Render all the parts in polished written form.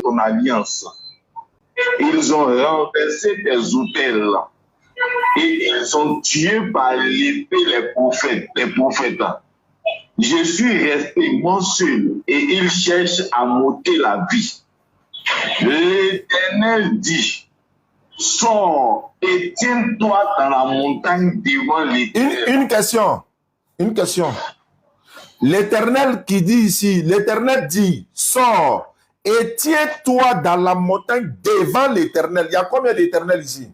ton alliance. Ils ont renversé tes autels et ils ont tué par l'épée les prophètes. Je suis resté moi seul et ils cherchent à m'ôter la vie. L'Éternel dit, sors et tiens-toi dans la montagne devant l'Éternel. Une question. L'Éternel qui dit ici, l'Éternel dit, sors et tiens-toi dans la montagne devant l'Éternel. Il y a combien d'Éternel ici?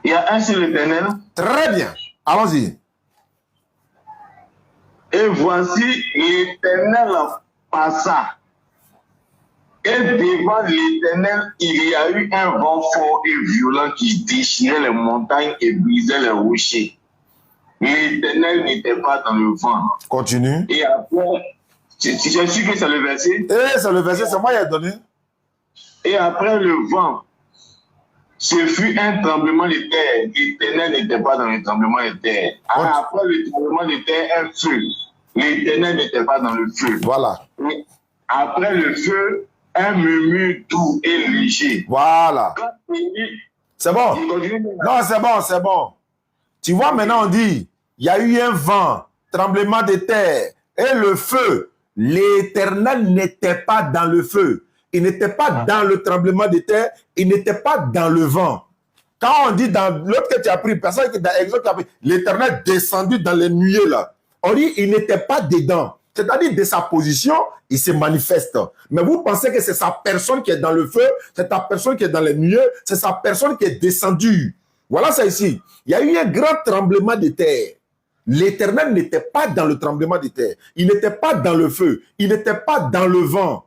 Il y a un seul Éternel. Très bien. Allons-y. Et voici l'Éternel passa. Et devant l'Éternel, il y a eu un vent fort et violent qui déchirait les montagnes et brisait les rochers. L'Éternel n'était pas dans le vent. Continue. Et après, je suis sûr que c'est le verset. C'est le verset, c'est moi qui ai donné. Et après le vent, ce fut un tremblement de terre. L'Éternel n'était pas dans le tremblement de terre. Après le tremblement de terre, un feu. L'Éternel n'était pas dans le feu. Voilà. Et après le feu, un murmure doux et léger. Voilà. C'est bon. Non, c'est bon. Tu vois, maintenant on dit, il y a eu un vent, tremblement de terre et le feu. L'Éternel n'était pas dans le feu. Il n'était pas dans le tremblement de terre. Il n'était pas dans le vent. Quand on dit dans l'autre que tu as pris, personne qui dans l'exemple qui a pris, l'Éternel descendu dans les nuées là. On dit, il n'était pas dedans. C'est-à-dire, de sa position, il se manifeste. Mais vous pensez que c'est sa personne qui est dans le feu, c'est sa personne qui est dans les nuées, c'est sa personne qui est descendue. Voilà ça ici. Il y a eu un grand tremblement de terre. L'Éternel n'était pas dans le tremblement de terre. Il n'était pas dans le feu. Il n'était pas dans le vent.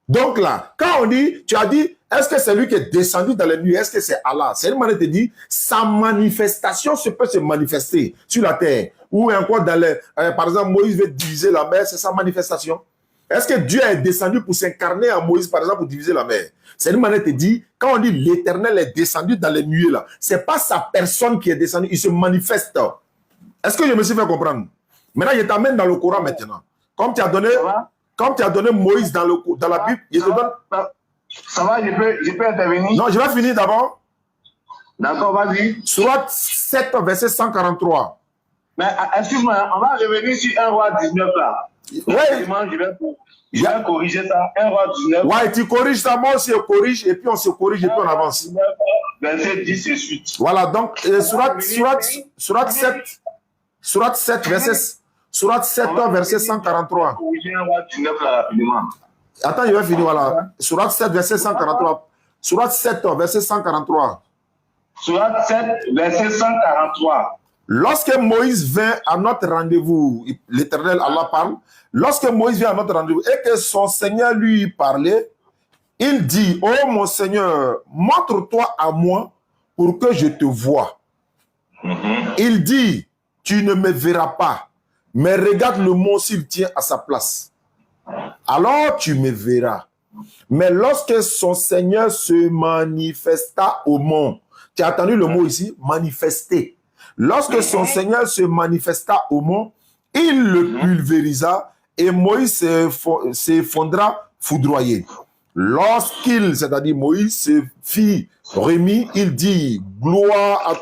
Donc là, quand on dit, tu as dit, est-ce que c'est lui qui est descendu dans les nuées? Est-ce que c'est Allah? C'est une manière de dire, sa manifestation peut se manifester sur la terre. Ou encore dans les, par exemple, Moïse veut diviser la mer, c'est sa manifestation. Est-ce que Dieu est descendu pour s'incarner en Moïse, par exemple, pour diviser la mer? C'est une manière de dire, quand on dit l'Éternel est descendu dans les nuées là, c'est pas sa personne qui est descendue, il se manifeste. Est-ce que je me suis fait comprendre? Maintenant, je t'amène dans le Coran maintenant. Comme tu as donné Moïse dans la Bible, je te donne... Ça va, je peux intervenir? Non, je vais finir d'abord. D'accord, vas-y. Sourate 7, verset 143. Mais excuse-moi, on va revenir sur 1 roi 19 là. Oui. Je vais corriger ça. 1 roi 19. Ouais, tu corriges ça, moi aussi je corrige, et puis on se corrige, et puis on avance. Verset 10 et suite. Voilà, donc, Sourate 7, verset 143. Corriger 1 roi 19 là rapidement. Attends, je vais finir, voilà. Sourate 7, verset 143. Sourate 7, verset 143. Sourate 7, verset 143. Lorsque Moïse vint à notre rendez-vous, l'Éternel Allah parle, lorsque Moïse vient à notre rendez-vous et que son Seigneur lui parlait, il dit, oh mon Seigneur, montre-toi à moi pour que je te voie. Il dit, tu ne me verras pas, mais regarde le mont s'il tient à sa place. Alors tu me verras. Mais lorsque son Seigneur se manifesta au mont, tu as entendu le mot ici, manifester. Lorsque son Seigneur se manifesta au mont, il le pulvérisa et Moïse s'effondra foudroyé. Lorsqu'il, c'est-à-dire Moïse, se fit remis, il dit, gloire à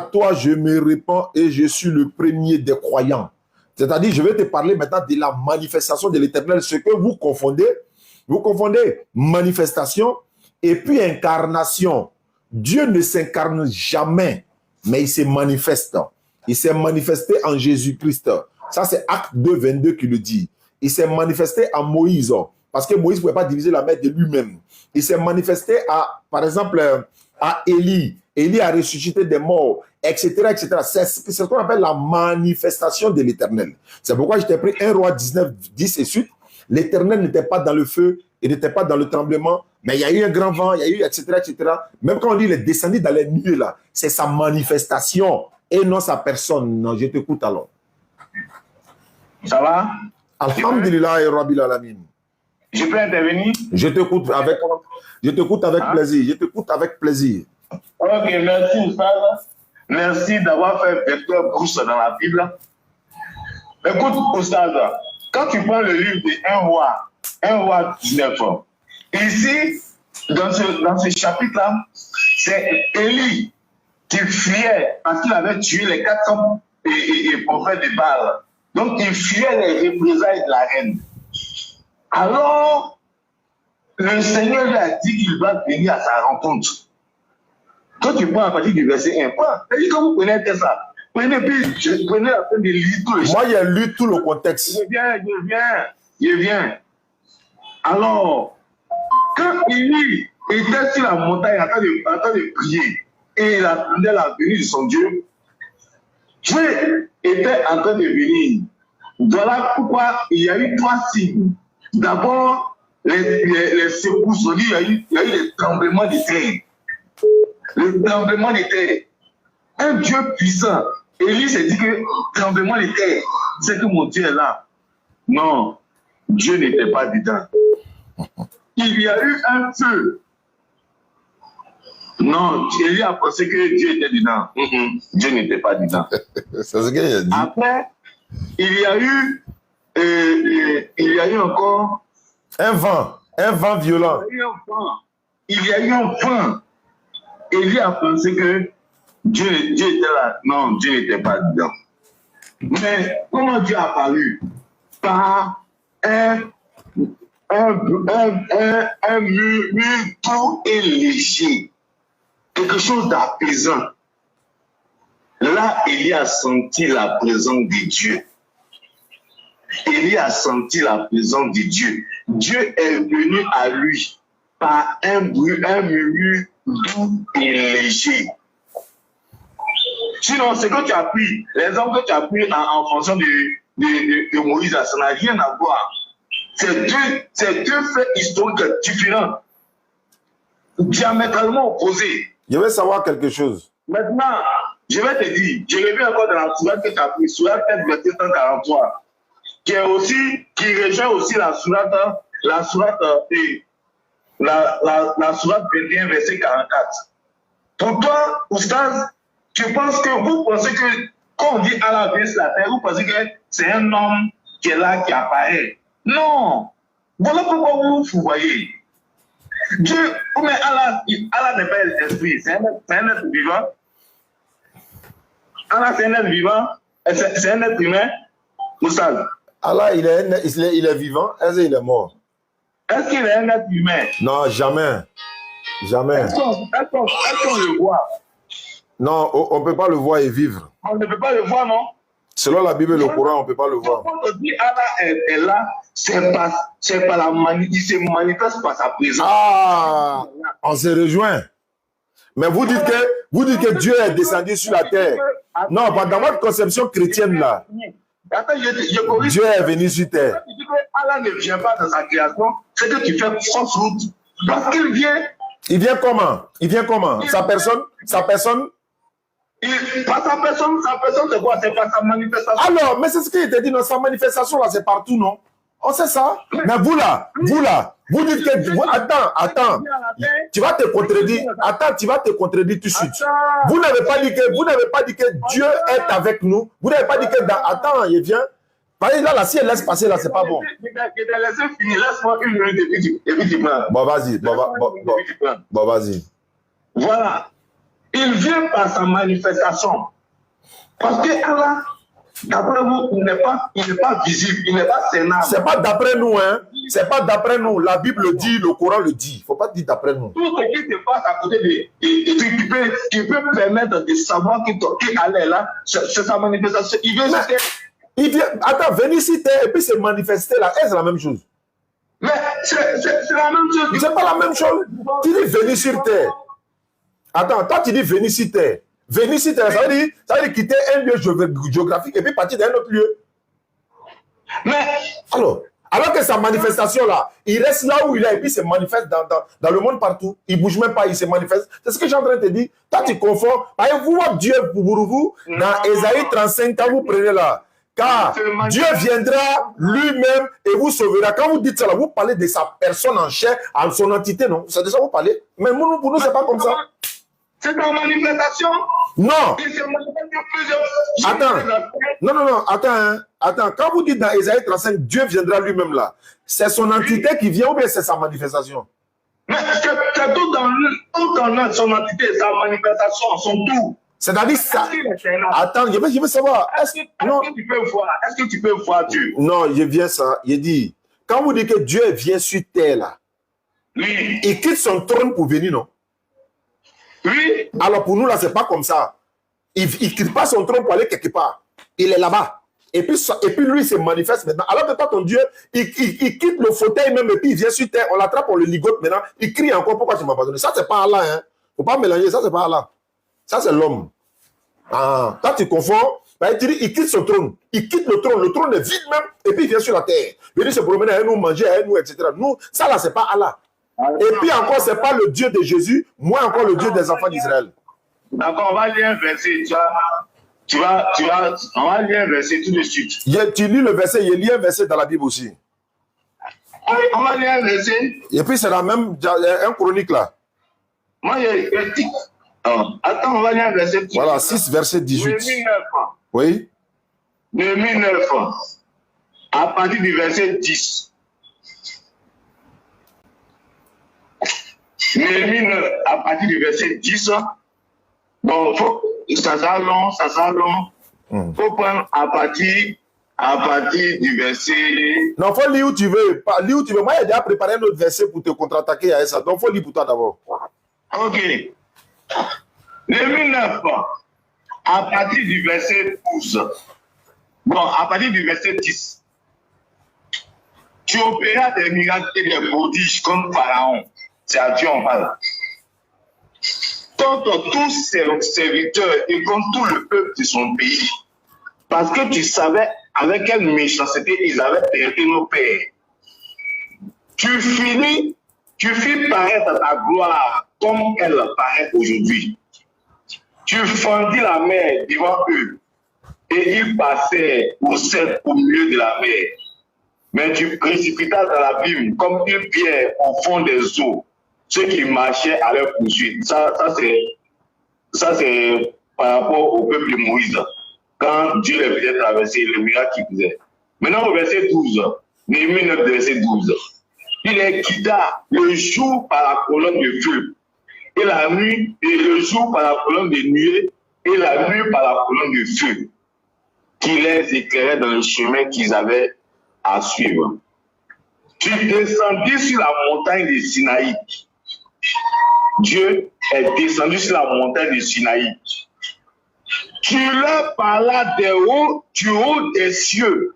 toi je me répands et je suis le premier des croyants. C'est-à-dire, je vais te parler maintenant de la manifestation de l'Éternel, ce que vous confondez manifestation et puis incarnation. Dieu ne s'incarne jamais, mais il se manifeste. Il s'est manifesté en Jésus-Christ. Ça, c'est Acte 2, 22 qui le dit. Il s'est manifesté à Moïse, parce que Moïse ne pouvait pas diviser la mer de lui-même. Il s'est manifesté à, par exemple, à Élie. Élie a ressuscité des morts, etc., etc. C'est ce qu'on appelle la manifestation de l'Éternel. C'est pourquoi je t'ai pris 1 roi 19, 10 et suite. L'Éternel n'était pas dans le feu, il n'était pas dans le tremblement, mais il y a eu un grand vent, il y a eu, etc., etc. Même quand on dit il est descendu dans les nuées, là, c'est sa manifestation et non sa personne. Non, je t'écoute alors. Ça va? Alhamdulillah et Rabbil Alamin. Je peux intervenir? Je t'écoute avec plaisir. Je t'écoute avec plaisir. Ok, merci Oustaz. Merci d'avoir fait vecteur Bruce dans la Bible. Écoute Oustaz, quand tu prends le livre de 1 roi, 1 roi 19. Ici, dans ce chapitre-là, c'est Élie qui fuyait parce qu'il avait tué les 400 prophètes de Baal. Donc, il fuyait les représailles de la reine. Alors, le Seigneur lui a dit qu'il va venir à sa rencontre. Quand tu prends à partir du verset 1, il dit que vous prenez ça. Prenez la peine de lire tout le chapitre. Moi, j'ai lu tout le contexte. Je viens. Alors, quand Élie était sur la montagne en train de prier et il attendait la venue de son Dieu, Dieu était en train de venir. Voilà pourquoi il y a eu 3 signes. D'abord, les secousses, il y a eu des tremblements de terre. Le tremblement de terre. Un Dieu puissant. Élie s'est dit que tremblement de terre, c'est que mon Dieu est là. Non, Dieu n'était pas dedans. Il y a eu un feu. Non, Élie a pensé que Dieu était dedans. Dieu n'était pas dedans. C'est ce qu'il a dit. Après, il y a eu encore un vent violent. Il y a eu un vent. Élie a pensé que Dieu était là. Non, Dieu n'était pas dedans. Mais comment Dieu a apparu? Par un murmure tout et léger. Quelque chose d'apaisant. Là, Élie a senti la présence de Dieu. Élie a senti la présence de Dieu. Dieu est venu à lui par un murmure doux et léger. Sinon, ce que tu as pris, l'exemple que tu as pris en fonction de Moïse, ça n'a rien à voir. C'est deux faits historiques différents, diamétralement opposés. Je veux savoir quelque chose. Maintenant, je vais te dire, je reviens encore dans la sourate que tu as pris, sourate 4, verset 143, qui rejoint aussi la sourate 21, verset 44. Pour toi, Oustaz, vous pensez que quand on dit Allah vient sur la terre, vous pensez que c'est un homme qui est là, qui apparaît. Non. Voilà pourquoi vous voyez. Dieu, mais Allah n'est pas l'esprit, c'est un être vivant. Allah, c'est un être vivant, c'est un être humain. Oustaz. Allah, il est vivant, est-ce qu'il est mort? Est-ce qu'il est un être humain? Non, jamais. Jamais. Est-ce qu'on le voit? Non, on ne peut pas le voir et vivre. On ne peut pas le voir, non? Selon la Bible et le Coran, on ne peut pas le voir. Quand on dit Allah est là, c'est pas il se manifeste par sa présence. Ah, on se rejoint. Mais vous dites que Dieu est descendu sur la terre. Non, dans votre conception chrétienne là, Dieu est venu sur terre. Tu dis que Allah ne vient pas dans sa création, c'est que tu fais fausse route. Parce qu'il vient. Il vient comment? Sa personne? Pas sa personne, c'est quoi? C'est pas sa manifestation. Alors, mais c'est ce qu'il te dit, dans sa manifestation là, c'est partout, non? On sait ça. Mais vous là, vous dites que... Attends. Tu vas te contredire. Attends, tu vas te contredire tout de suite. Vous n'avez pas dit que Dieu est avec nous. Vous n'avez pas dit que... Attends, il vient. Par exemple, là, si elle laisse passer, là, c'est pas bon. Je t'ai laissé finir. Laisse-moi une minute et puis tu prends. Bon, vas-y. Bon, vas-y. Voilà. Il vient par sa manifestation. Parce que Allah, d'après vous, il n'est pas visible, il n'est pas sénable. C'est pas d'après nous, hein. C'est pas d'après nous. La Bible le dit, le Coran le dit. Il ne faut pas dire d'après nous. Tout ce qui se passe à côté de trucs qui peut permettre de savoir qu'Allah est là, c'est sa manifestation. Il vient sur terre. Attends, venir ici terre et puis se manifester là, c'est la même chose. Mais c'est la même chose. C'est pas la même chose. Tu dis venir sur terre. Attends, toi tu dis venir sur terre. Venir sur terre, ça veut dire quitter un lieu géographique et puis partir dans un autre lieu. Mais alors que sa manifestation là, il reste là où il est et puis il se manifeste dans le monde partout. Il ne bouge même pas, il se manifeste. C'est ce que j'ai en train de te dire. Toi tu confonds. Vous, votre Dieu pour vous, dans Ésaïe 35, quand vous prenez là, car Dieu viendra lui-même et vous sauvera. Quand vous dites ça, là, vous parlez de sa personne en chair, en son entité, non? C'est de ça que vous parlez. Mais pour nous, c'est pas comme ça. C'est ta manifestation. Non. Il s'est manifesté plusieurs Attends. Non, attends. Quand vous dites dans Ésaïe 35, Dieu viendra lui-même là, c'est son entité qui vient ou bien c'est sa manifestation? Mais c'est tout dans son entité, sa manifestation, son tout. C'est-à-dire ça. Attends, je veux savoir. Est-ce que tu peux voir Dieu? Non, je viens ça. Il dit, quand vous dites que Dieu vient sur terre là, oui. Il quitte son trône pour venir, non? Oui. Alors pour nous là, c'est pas comme ça. Il quitte pas son trône pour aller quelque part. Il est là-bas. Et puis lui, il se manifeste maintenant. Alors que toi, ton Dieu, il quitte le fauteuil même et puis il vient sur terre, on l'attrape, on le ligote maintenant. Il crie encore, pourquoi tu m'as pas donné? Ça, c'est pas Allah, hein. Faut pas mélanger, ça, c'est pas Allah. Ça, c'est l'homme. Ah, quand tu confonds, ben, tu dis, il quitte son trône. Il quitte le trône est vide même, et puis il vient sur la terre. Il dit se promener à nous, manger à nous, etc. Nous, ça là, c'est pas Allah. Et puis encore, c'est pas le Dieu de Jésus, moins encore le Dieu des enfants d'Israël. D'accord, on va lire un verset, on va lire un verset tout de suite. Tu lis le verset, il lit un verset dans la Bible aussi. Oui, on va lire un verset. Et puis c'est la même, un chronique là. Moi, attends, on va lire un verset. Voilà, 6, verset 18. 2009. Oui. 2009. À partir du verset 10. 2009, à partir du verset 10. Bon, ça sera long. Faut prendre à partir du verset. Non, faut lire où tu veux. Lire où tu veux. Moi, j'ai déjà préparé un autre verset pour te contre-attaquer à ça. Donc, faut lire pour toi d'abord. Ok. 2009, à partir du verset 12. Bon, à partir du verset 10. Tu opéras des miracles et des prodiges comme Pharaon. C'est à Dieu on parle. Contre tous ses serviteurs et contre tout le peuple de son pays. Parce que tu savais avec quelle méchanceté ils avaient perdu nos pères. Tu fis paraître ta gloire comme elle paraît aujourd'hui. Tu fendis la mer devant eux et ils passaient au milieu de la mer. Mais tu précipitas dans l'abîme comme une pierre au fond des eaux. Ceux qui marchaient à leur poursuite. Ça c'est par rapport au peuple de Moïse. Quand Dieu les faisait traverser, le miracle qu'il faisait. Maintenant au verset 12, Néhémie 9, verset 12. Il les quitta le jour par la colonne de feu, et la nuit, et le jour par la colonne de nuée, et la nuit par la colonne de feu, qui les éclairait dans le chemin qu'ils avaient à suivre. Tu descendis sur la montagne de Sinaï. Dieu est descendu sur la montagne de Sinaï. Tu leur parlas du haut des cieux.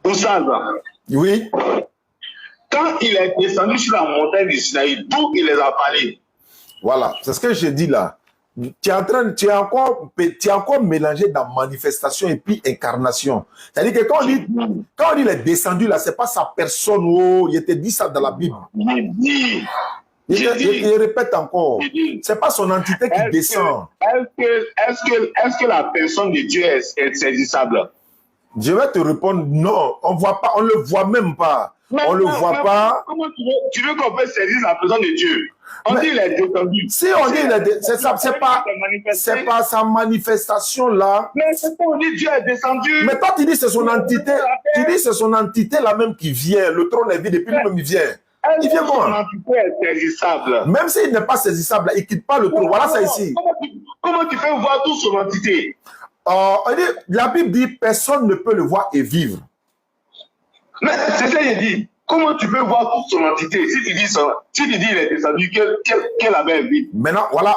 Où ça va? Oui. Quand il est descendu sur la montagne de Sinaï, d'où il les a parlé? Voilà, c'est ce que je dis là. Tu es encore mélangé dans manifestation et puis incarnation. C'est-à-dire que quand on dit il est descendu là, c'est pas sa personne. Oh, il te dit ça dans la Bible. Il répète encore. C'est pas son entité qui descend. Est-ce que la personne de Dieu est saisissable? Je vais te répondre non. On voit pas, on le voit même pas. On le voit pas. Comment tu veux qu'on peut saisir la personne de Dieu? On dit il est descendu. Si on dit c'est pas sa manifestation là. Mais c'est pas on dit Dieu est descendu. Mais toi tu dis c'est son entité. Tu dis c'est son entité là même qui vient. Le trône est vide et puis lui-même il vient. Il vient comment? Son entité est saisissable. Même s'il n'est pas saisissable, il quitte pas le trône. Voilà ça ici. Comment tu peux voir toute son entité? La Bible dit personne ne peut le voir et vivre. Mais c'est ça qu'il dit. Comment tu peux voir toute son entité? Si tu dis il est descendu, qu'elle avait vide. Maintenant, voilà.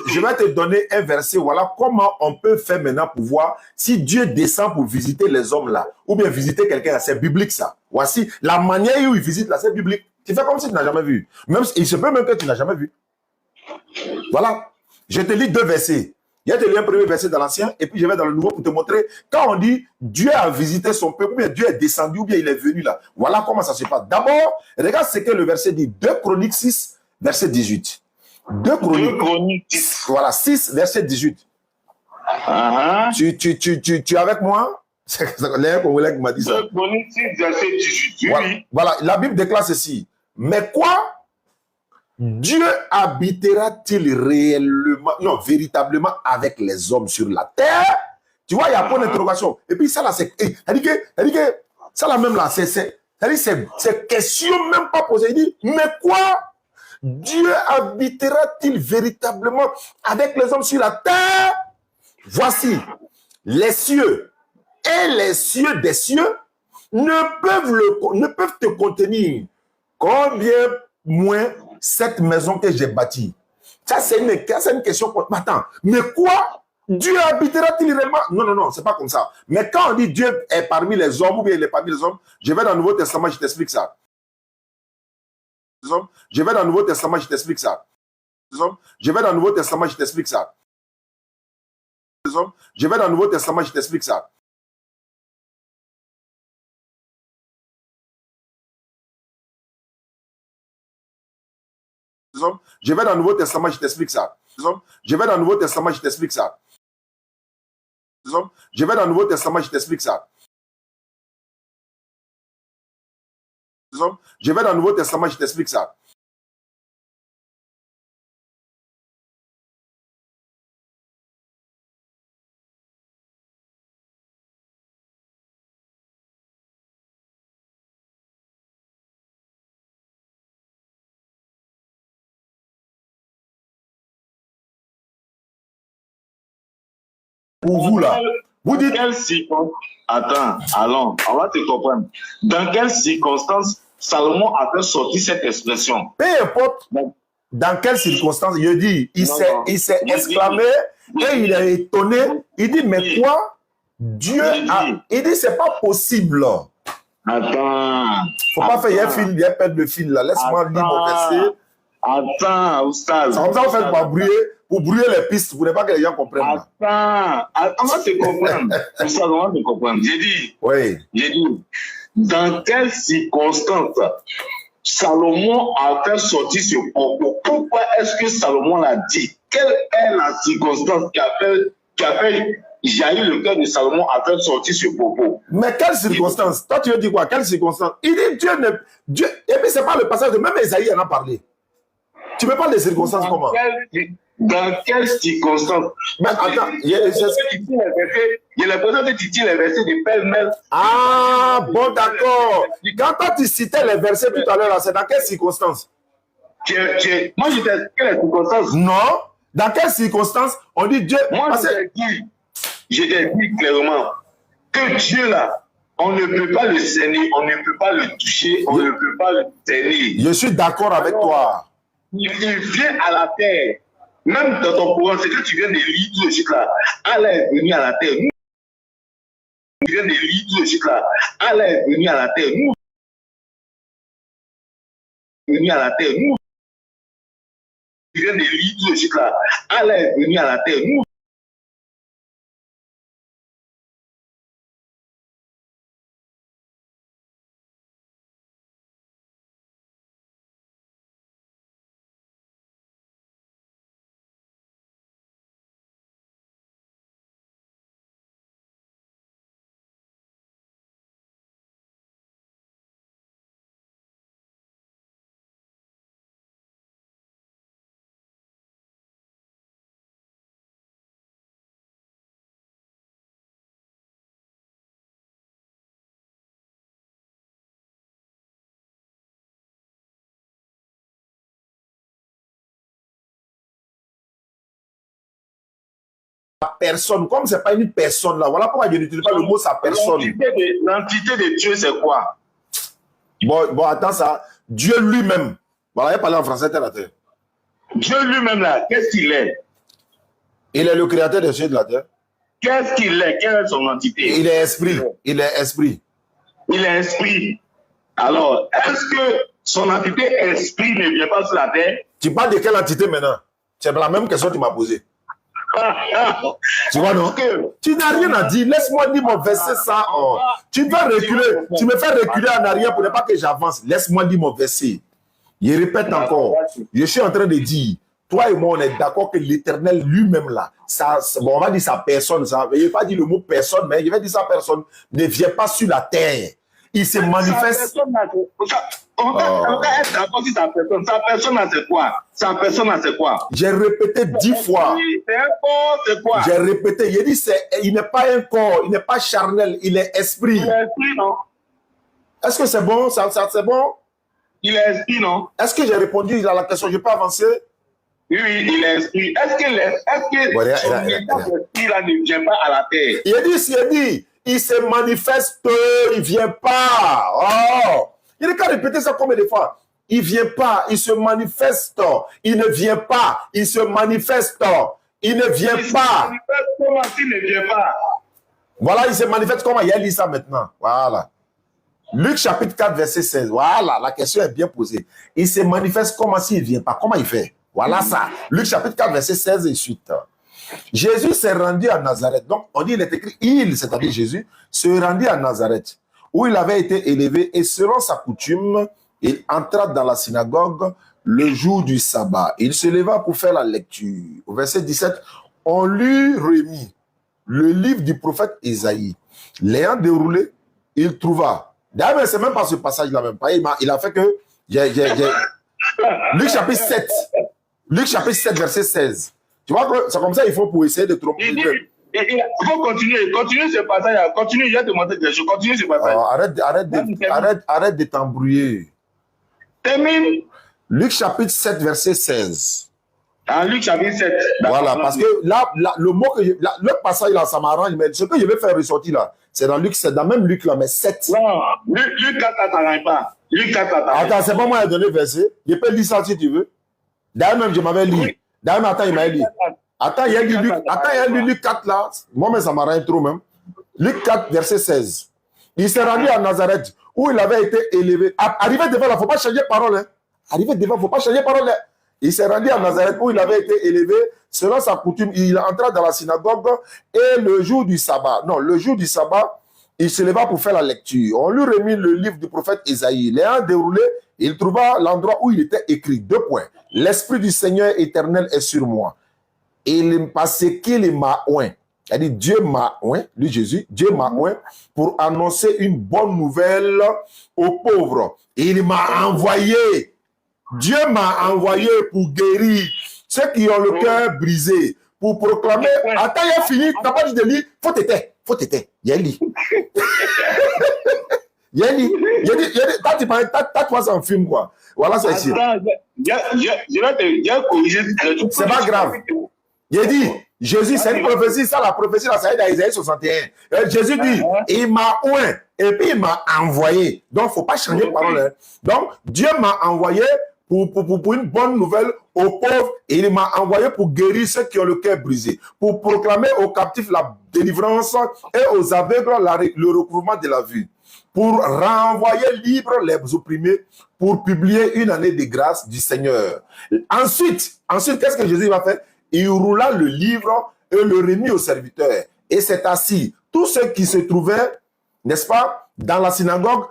Je vais te donner un verset. Voilà comment on peut faire maintenant pour voir si Dieu descend pour visiter les hommes là, ou bien visiter quelqu'un là. C'est biblique ça. Voici la manière où il visite là, c'est biblique. Tu fais comme si tu n'as jamais vu. Même il se peut même que tu n'as jamais vu. Voilà. Je te lis 2 versets. Il y a un premier verset dans l'Ancien, et puis je vais dans le Nouveau pour te montrer, quand on dit Dieu a visité son peuple, ou bien Dieu est descendu, ou bien il est venu là. Voilà comment ça se passe. D'abord, regarde ce que le verset dit. 2 Chroniques 6, verset 18. 2 Chroniques 6. Voilà, 6, verset 18. Tu es avec moi? C'est l'air qu'on voulait qui m'a dit ça. 2 Chroniques 6, verset 18. Oui. Voilà, la Bible déclare ceci. Mais quoi? Dieu habitera-t-il réellement, non, véritablement avec les hommes sur la terre? Tu vois, il y a point d'interrogation. Et puis ça là, c'est ça là même là, c'est question même pas posée. Il dit, mais quoi? Dieu habitera-t-il véritablement avec les hommes sur la terre? Voici, les cieux et les cieux des cieux ne peuvent te contenir. Combien moins cette maison que j'ai bâtie? Ça, c'est une question. Attends, mais quoi? Dieu habitera-t-il réellement? Non, non, non, c'est pas comme ça. Mais quand on dit Dieu est parmi les hommes ou bien il est parmi les hommes, je vais dans le Nouveau Testament, je t'explique ça. Je vais dans le Nouveau Testament, je t'explique ça. Je vais dans le Nouveau Testament, je t'explique ça. Je vais dans le Nouveau Testament, je t'explique ça. Je vais dans le Nouveau Testament, je t'explique ça. Je vais dans le Nouveau Testament, je t'explique ça. Je vais dans le Nouveau Testament, je t'explique ça. Je vais dans le Nouveau Testament, je t'explique ça. Pour vous là, vous dites... Attends, allons, on va te comprendre. Dans quelles circonstances Salomon a fait sortir cette expression? Peu importe dans quelles circonstances, il dit, il s'est exclamé et il est étonné. Il dit, mais quoi? Dieu a... Il dit, c'est pas possible. Attends. Faut pas faire un fil, il y a perdre le fil là. Laisse-moi lire mon verset. Attends, Oustaz. C'est comme ça, on fait pour brouiller les pistes, pour ne pas que les gens comprennent. Attends, on va te comprendre. Oustaz, on va te comprendre. J'ai dit, dans quelles circonstances Salomon a fait sortir ce propos? Pourquoi est-ce que Salomon l'a dit? Quelle est la circonstance qui a fait jaillir le cœur de Salomon à faire sortir ce propos? Mais quelle circonstance? Toi, tu veux dire quoi? Quelle circonstance? Il dit Dieu, et puis c'est pas le passage de même Esaïe en a parlé. Tu me parles des circonstances comment? Dans quelles circonstances? Mais attends, il y a l'impression que tu tires les versets de pêle-mêle. Ah, bon, d'accord. Quand tu citais les versets tout à l'heure, c'est dans quelles circonstances? Moi, je t'ai expliqué les circonstances. Non. Dans quelles circonstances on dit Dieu? Moi, je t'ai dit clairement que Dieu, là, on ne peut pas le saigner, on ne peut pas le toucher, on ne peut pas le saigner. Je suis d'accord avec toi. Il vient à la terre. Même dans ton courant, c'est que tu viens de lire tout de suite là. Allah est venu à la terre. Nous, tu viens de lire tout de suite là. Allah est venu à la terre. Nous, venu à la terre. Nous, tu viens de lire tout de suite là. Allah est venu à la terre. Nous, personne, comme c'est pas une personne là, voilà pourquoi je n'utilise pas le mot sa personne. L'entité de Dieu, c'est quoi? Bon, attends ça. Dieu lui-même. Voilà, il parle en français, terre à terre. Dieu lui-même là, qu'est-ce qu'il est? Il est le créateur des cieux et de la terre. Qu'est-ce qu'il est? Quelle est son entité? Il est esprit. Il est esprit. Il est esprit. Alors, est-ce que son entité esprit ne vient pas sur la terre? Tu parles de quelle entité maintenant? C'est la même question que tu m'as posée. Tu vois, non? Tu n'as rien à dire. Laisse-moi dire mon verset ça. Oh. Tu vas reculer. Tu me fais reculer en arrière pour ne pas que j'avance. Laisse-moi dire mon verset. Je répète encore. Je suis en train de dire, toi et moi, on est d'accord que l'Éternel lui-même là, ça, bon, on va dire sa personne. Ça, je ne vais pas dire le mot personne, mais je vais dire sa personne ne vient pas sur la terre. il se manifeste. Sa personne, c'est quoi? Sa personne, c'est quoi? J'ai répété 10 fois. C'est un corps, c'est quoi? J'ai répété. Il dit, il n'est pas un corps, il n'est pas charnel, il est esprit. Il est esprit, non? Est-ce que c'est bon? Ça c'est bon? Il est esprit, non? Est-ce que j'ai répondu à la question? Je peux avancer? Oui, il est esprit. Est-ce que Voilà, son esprit là ne vient pas à la terre? Il dit, il se manifeste, il ne vient pas. Oh! Il n'a qu'à répéter ça combien de fois? Il ne vient pas, il se manifeste, il ne vient pas, il se manifeste, il ne vient pas. Comment s'il ne vient pas? Voilà, il se manifeste comment? Il a dit ça maintenant. Voilà. Luc chapitre 4, verset 16. Voilà, la question est bien posée. Il se manifeste comment s'il ne vient pas? Comment il fait? Voilà ça. Luc chapitre 4, verset 16 et suite. Jésus s'est rendu à Nazareth. Donc, on dit, il est écrit, c'est-à-dire Jésus, se rendit à Nazareth, où il avait été élevé, et selon sa coutume, il entra dans la synagogue le jour du sabbat. Il se leva pour faire la lecture. Au verset 17, on lui remit le livre du prophète Isaïe. L'ayant déroulé, il trouva. D'ailleurs, c'est même pas ce passage-là, même pas. Il a fait que... Luc chapitre 7. Luc chapitre 7, verset 16. Tu vois que c'est comme ça il faut pour essayer de tromper. Il faut continuer ce passage. Continue, je vais te montrer quelque chose. Continue ce passage. Arrête de t'embrouiller. Termine. Luc chapitre 7, verset 16. Ah, Luc chapitre 7. Voilà, parce que là le mot que le passage là, ça m'arrange, mais ce que je vais faire ressortir là, c'est dans Luc 7, dans même Luc là, mais 7. Non, Luc 4, ça t'arrange pas. Luc 4, ça t'arrange. Attends, c'est pas moi qui ai donné le verset. Je peux lire ça si tu veux. D'ailleurs, même je m'avais lu. D'ailleurs, attends, il m'a lu. Attends, il y a lu Luc 4 là. Moi, mais ça m'arrange trop même. Luc 4, verset 16. Il s'est rendu à Nazareth, où il avait été élevé. Arrivé devant là, il ne faut pas changer parole. Hein. Arrivé devant, il ne faut pas changer parole. Hein. Il s'est rendu à Nazareth, où il avait été élevé. Selon sa coutume, il entra dans la synagogue. Et le jour du sabbat, il se leva pour faire la lecture. On lui remit le livre du prophète Isaïe. L'ayant déroulé, il trouva l'endroit où il était écrit. 2 points. L'Esprit du Seigneur éternel est sur moi. Parce qu'il m'a oint. C'est-à-dire Dieu m'a oint, lui Jésus, Dieu m'a oint pour annoncer une bonne nouvelle aux pauvres. Il m'a envoyé. Dieu m'a envoyé pour guérir ceux qui ont le cœur brisé, pour proclamer. Attends, il a fini. Tu n'as pas dit de lire. Faut t'aider. Il y a lu. Il y a lu. T'as toi, c'est un film, quoi. Voilà, c'est ici. Je vais te corriger. C'est pas grave. Il a dit, Jésus, c'est une prophétie. Ça, la prophétie, là, ça est dans Isaïe 61. Jésus dit, il m'a oint et puis il m'a envoyé. Donc, il ne faut pas changer de parole. Hein. Donc, Dieu m'a envoyé pour une bonne nouvelle aux pauvres, et il m'a envoyé pour guérir ceux qui ont le cœur brisé, pour proclamer aux captifs la délivrance et aux aveugles le recouvrement de la vue, pour renvoyer libres les opprimés, pour publier une année de grâce du Seigneur. Ensuite, qu'est-ce que Jésus va faire? Il roula le livre et le remit au serviteur, et s'est assis. Tous ceux qui se trouvaient, n'est-ce pas, dans la synagogue,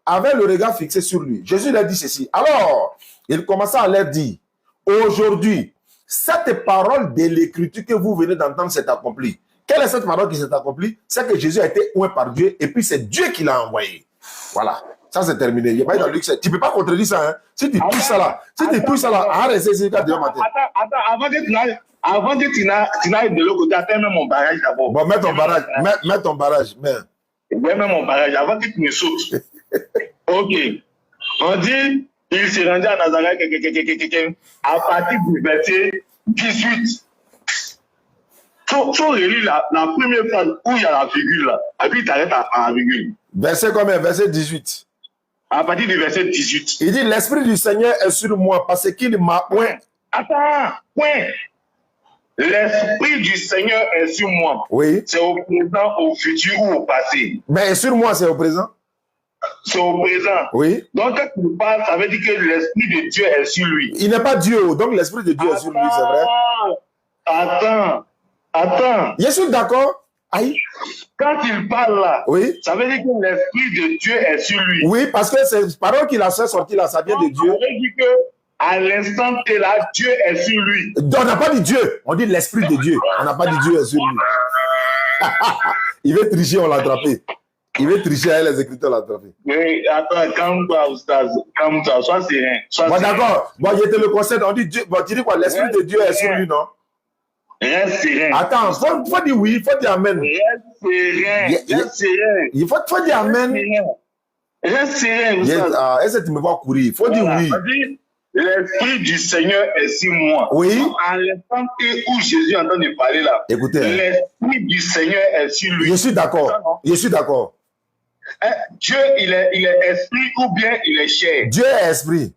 avait le regard fixé sur lui. Jésus leur dit ceci. Alors, il commença à leur dire, aujourd'hui, cette parole de l'écriture que vous venez d'entendre s'est accomplie. Quelle est cette parole qui s'est accomplie? C'est que Jésus a été oint par Dieu, et puis c'est Dieu qui l'a envoyé. Voilà. Ça, c'est terminé. Il n'y a pas dans Luc 7. Tu ne peux pas contredire ça. Hein? Si tu touches ça là, arrête, c'est demain matin. Attends, avant que tu n'ailles de l'autre côté, attends même mon barrage d'abord. Bon, mets ton barrage. Mets ton barrage. Même mon barrage, avant que tu me sautes. Ok. On dit, il s'est rendu à Nazareth à partir du verset 18. Faut relire la première phrase où il y a la virgule là. Et puis il t'arrête à la virgule. Verset combien? Verset 18. À partir du verset 18. Il dit, l'Esprit du Seigneur est sur moi parce qu'il m'a oint. Attends, point. L'Esprit du Seigneur est sur moi. Oui. C'est au présent, au futur ou au passé. Mais sur moi, c'est au présent. C'est au présent. Oui. Donc, quand tu parles, ça veut dire que l'Esprit de Dieu est sur lui. Il n'est pas Dieu, donc l'Esprit de Dieu est sur lui, c'est vrai. Attends. Je suis d'accord. Aïe. Quand il parle là, oui, ça veut dire que l'Esprit de Dieu est sur lui. Oui, parce que cette parole qu'il a fait sortir là, ça vient de Dieu. Ça veut dire que à l'instant T là, Dieu est sur lui. On n'a pas dit Dieu, on dit l'Esprit de Dieu. On n'a pas dit Dieu est sur lui. Il veut tricher, on l'a attrapé. Il veut tricher avec les écritures là. Mais attends, calme-toi, sois serein. Bon, d'accord. Bon, il était le conseil. On dit Dieu. Bon, tu dis quoi? L'Esprit de Dieu est sur lui, non? Reste serein. Attends, faut dire oui, faut dire amen. Reste serein. Il faut dire amen. Reste serein. Est-ce que tu me vois courir? Il faut dire oui. L'Esprit du Seigneur est sur moi. Oui. En l'instant où Jésus est en train de parler là, écoutez, l'Esprit du Seigneur est sur lui. Je suis d'accord. Je suis d'accord. Dieu, il est esprit ou bien il est chair. Dieu est esprit.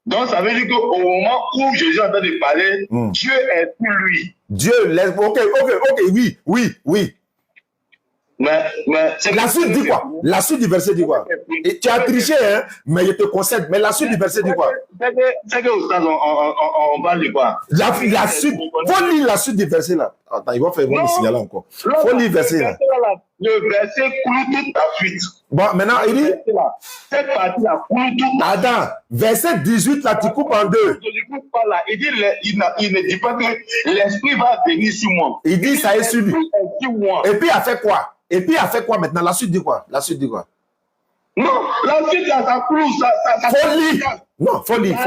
Donc ça veut dire qu'au moment où Jésus est en train de parler, Dieu est sur lui. Dieu, ok, oui. Mais la suite dit quoi? La suite du verset dit quoi? Et tu as triché, hein, mais je te concède. Mais la suite du verset dit quoi? C'est que on parle de quoi? La suite. Faut lire la suite du verset là. Attends, il va faire me signaler encore. Faut lire le verset là. Le verset cloue toute la suite. Bon, maintenant, il dit. Cette partie-là cloue toute la suite. Attends, verset 18 là, tu coupes en deux. Il dit, il ne dit pas que l'esprit va venir sur moi. Il dit ça est sur lui. Et puis il a fait quoi? Et puis il a fait quoi maintenant? La suite dit quoi? La suite dit quoi? Non, la suite là, ça cloue, ça. Faut lire. Non, faut lire.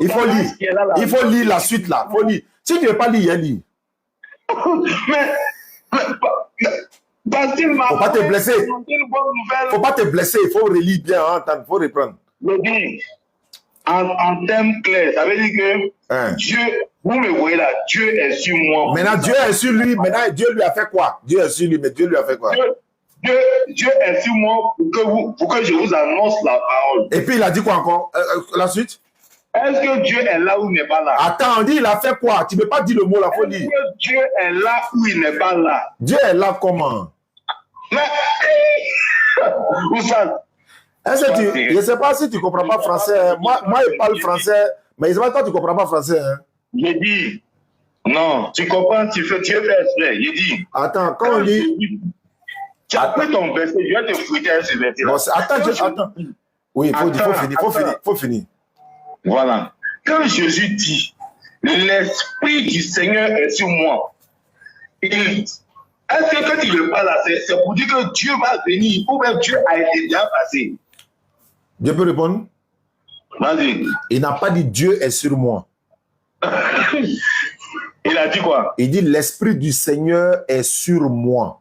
Il faut lire. Il faut lire la suite là. Faut lire. Si tu ne veux pas lire, lis. Mais faut pas te blesser. Faut pas te blesser. Il faut relire bien. Il faut reprendre. En termes clairs, ça veut dire que Dieu, vous me voyez là, Dieu est sur moi. Maintenant, Dieu est sur lui. Maintenant, Dieu lui a fait quoi? Dieu est sur lui, mais Dieu lui a fait quoi? Dieu est sur moi pour que je vous annonce la parole. Et puis, il a dit quoi encore? La suite? Est-ce que Dieu est là ou il n'est pas là? Attends, on dit il a fait quoi? Tu ne peux pas dire le mot là, faut dire. Est-ce que Dieu est là ou il n'est pas là? Dieu est là comment? Mais, où ça? Je ne sais pas si tu ne comprends pas français. Moi, je parle français, mais je ne sais pas toi, tu ne comprends pas français. Hein? J'ai dit, non, tu comprends, tu fais exprès. J'ai dit. Attends, quand on dit. Tu as pris ton verset, je vais te fouiller ce verset. Bon, attends. Oui, il faut finir. Voilà. Quand Jésus dit, l'Esprit du Seigneur est sur moi, est-ce que quand il le parle là, c'est pour dire que Dieu va venir ou même Dieu a été déjà passé? Dieu peut répondre? Vas-y. Il n'a pas dit Dieu est sur moi. Il a dit quoi? Il dit l'Esprit du Seigneur est sur moi.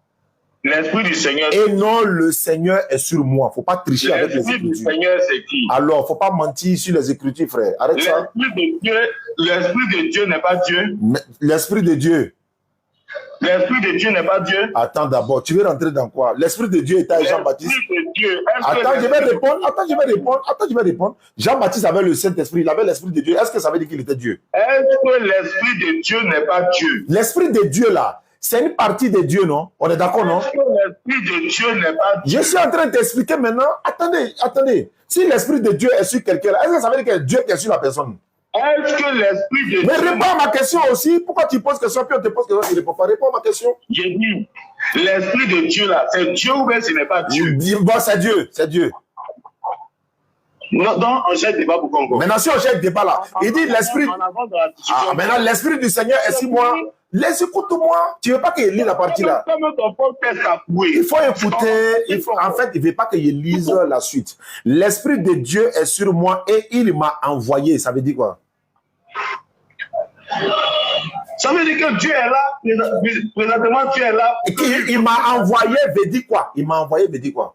L'Esprit du Seigneur. Et non, le Seigneur est sur moi. Il ne faut pas tricher avec les Écritures. L'Esprit du Seigneur, c'est qui? Alors, il ne faut pas mentir sur les Écritures, frère. Arrête ça. L'Esprit de Dieu n'est pas Dieu. L'Esprit de Dieu. L'Esprit de Dieu n'est pas Dieu. Attends d'abord, tu veux rentrer dans quoi? L'Esprit de Dieu était à Jean-Baptiste. Attends, je vais répondre. Jean-Baptiste avait le Saint-Esprit, il avait l'Esprit de Dieu. Est-ce que ça veut dire qu'il était Dieu? Est-ce que l'Esprit de Dieu n'est pas Dieu? L'Esprit de Dieu là, c'est une partie de Dieu, non? On est d'accord, non? Est-ce que l'Esprit de Dieu n'est pas Dieu? Je suis en train d'expliquer maintenant. Attendez. Si l'Esprit de Dieu est sur quelqu'un, est-ce que ça veut dire que Dieu est sur la personne? Est-ce que l'Esprit de Dieu... Mais réponds à ma question aussi. Pourquoi tu poses question, puis on te pose question, tu ne réponds pas. Réponds à ma question. J'ai dit, l'Esprit de Dieu là, c'est Dieu ou bien ce n'est pas Dieu? Bon, c'est Dieu. Non, donc on jette débat pour Congo. Maintenant, si on jette débat là, il dit l'Esprit... maintenant, l'Esprit du Seigneur est sur moi. Écoute-moi. Tu ne veux pas que je lise la partie là? Il faut écouter. En fait, il ne veut pas que je lise la suite. L'Esprit de Dieu est sur moi et il m'a envoyé. Ça veut dire quoi? Ça veut dire que Dieu est là. Présentement, Dieu est là. Il m'a envoyé veut dire quoi? Il m'a envoyé veut dire quoi?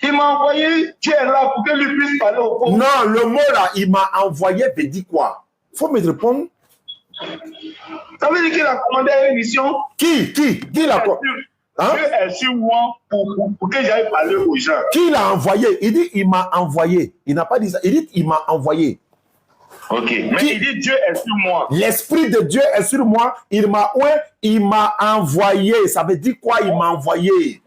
Il m'a envoyé, Dieu est là pour que lui puisse parler au pauvre. Non, le mot là, il m'a envoyé veut dire quoi? Il faut me répondre. Ça veut dire qu'il a commandé une mission. Qui l'a commandé? Dieu est sur moi pour que j'aille parler aux gens. Qui l'a envoyé? Il dit il m'a envoyé. Il n'a pas dit ça. Il dit il m'a envoyé. Ok. Mais il dit Dieu est sur moi. L'Esprit de Dieu est sur moi. Il m'a envoyé. Ça veut dire quoi? Il m'a envoyé.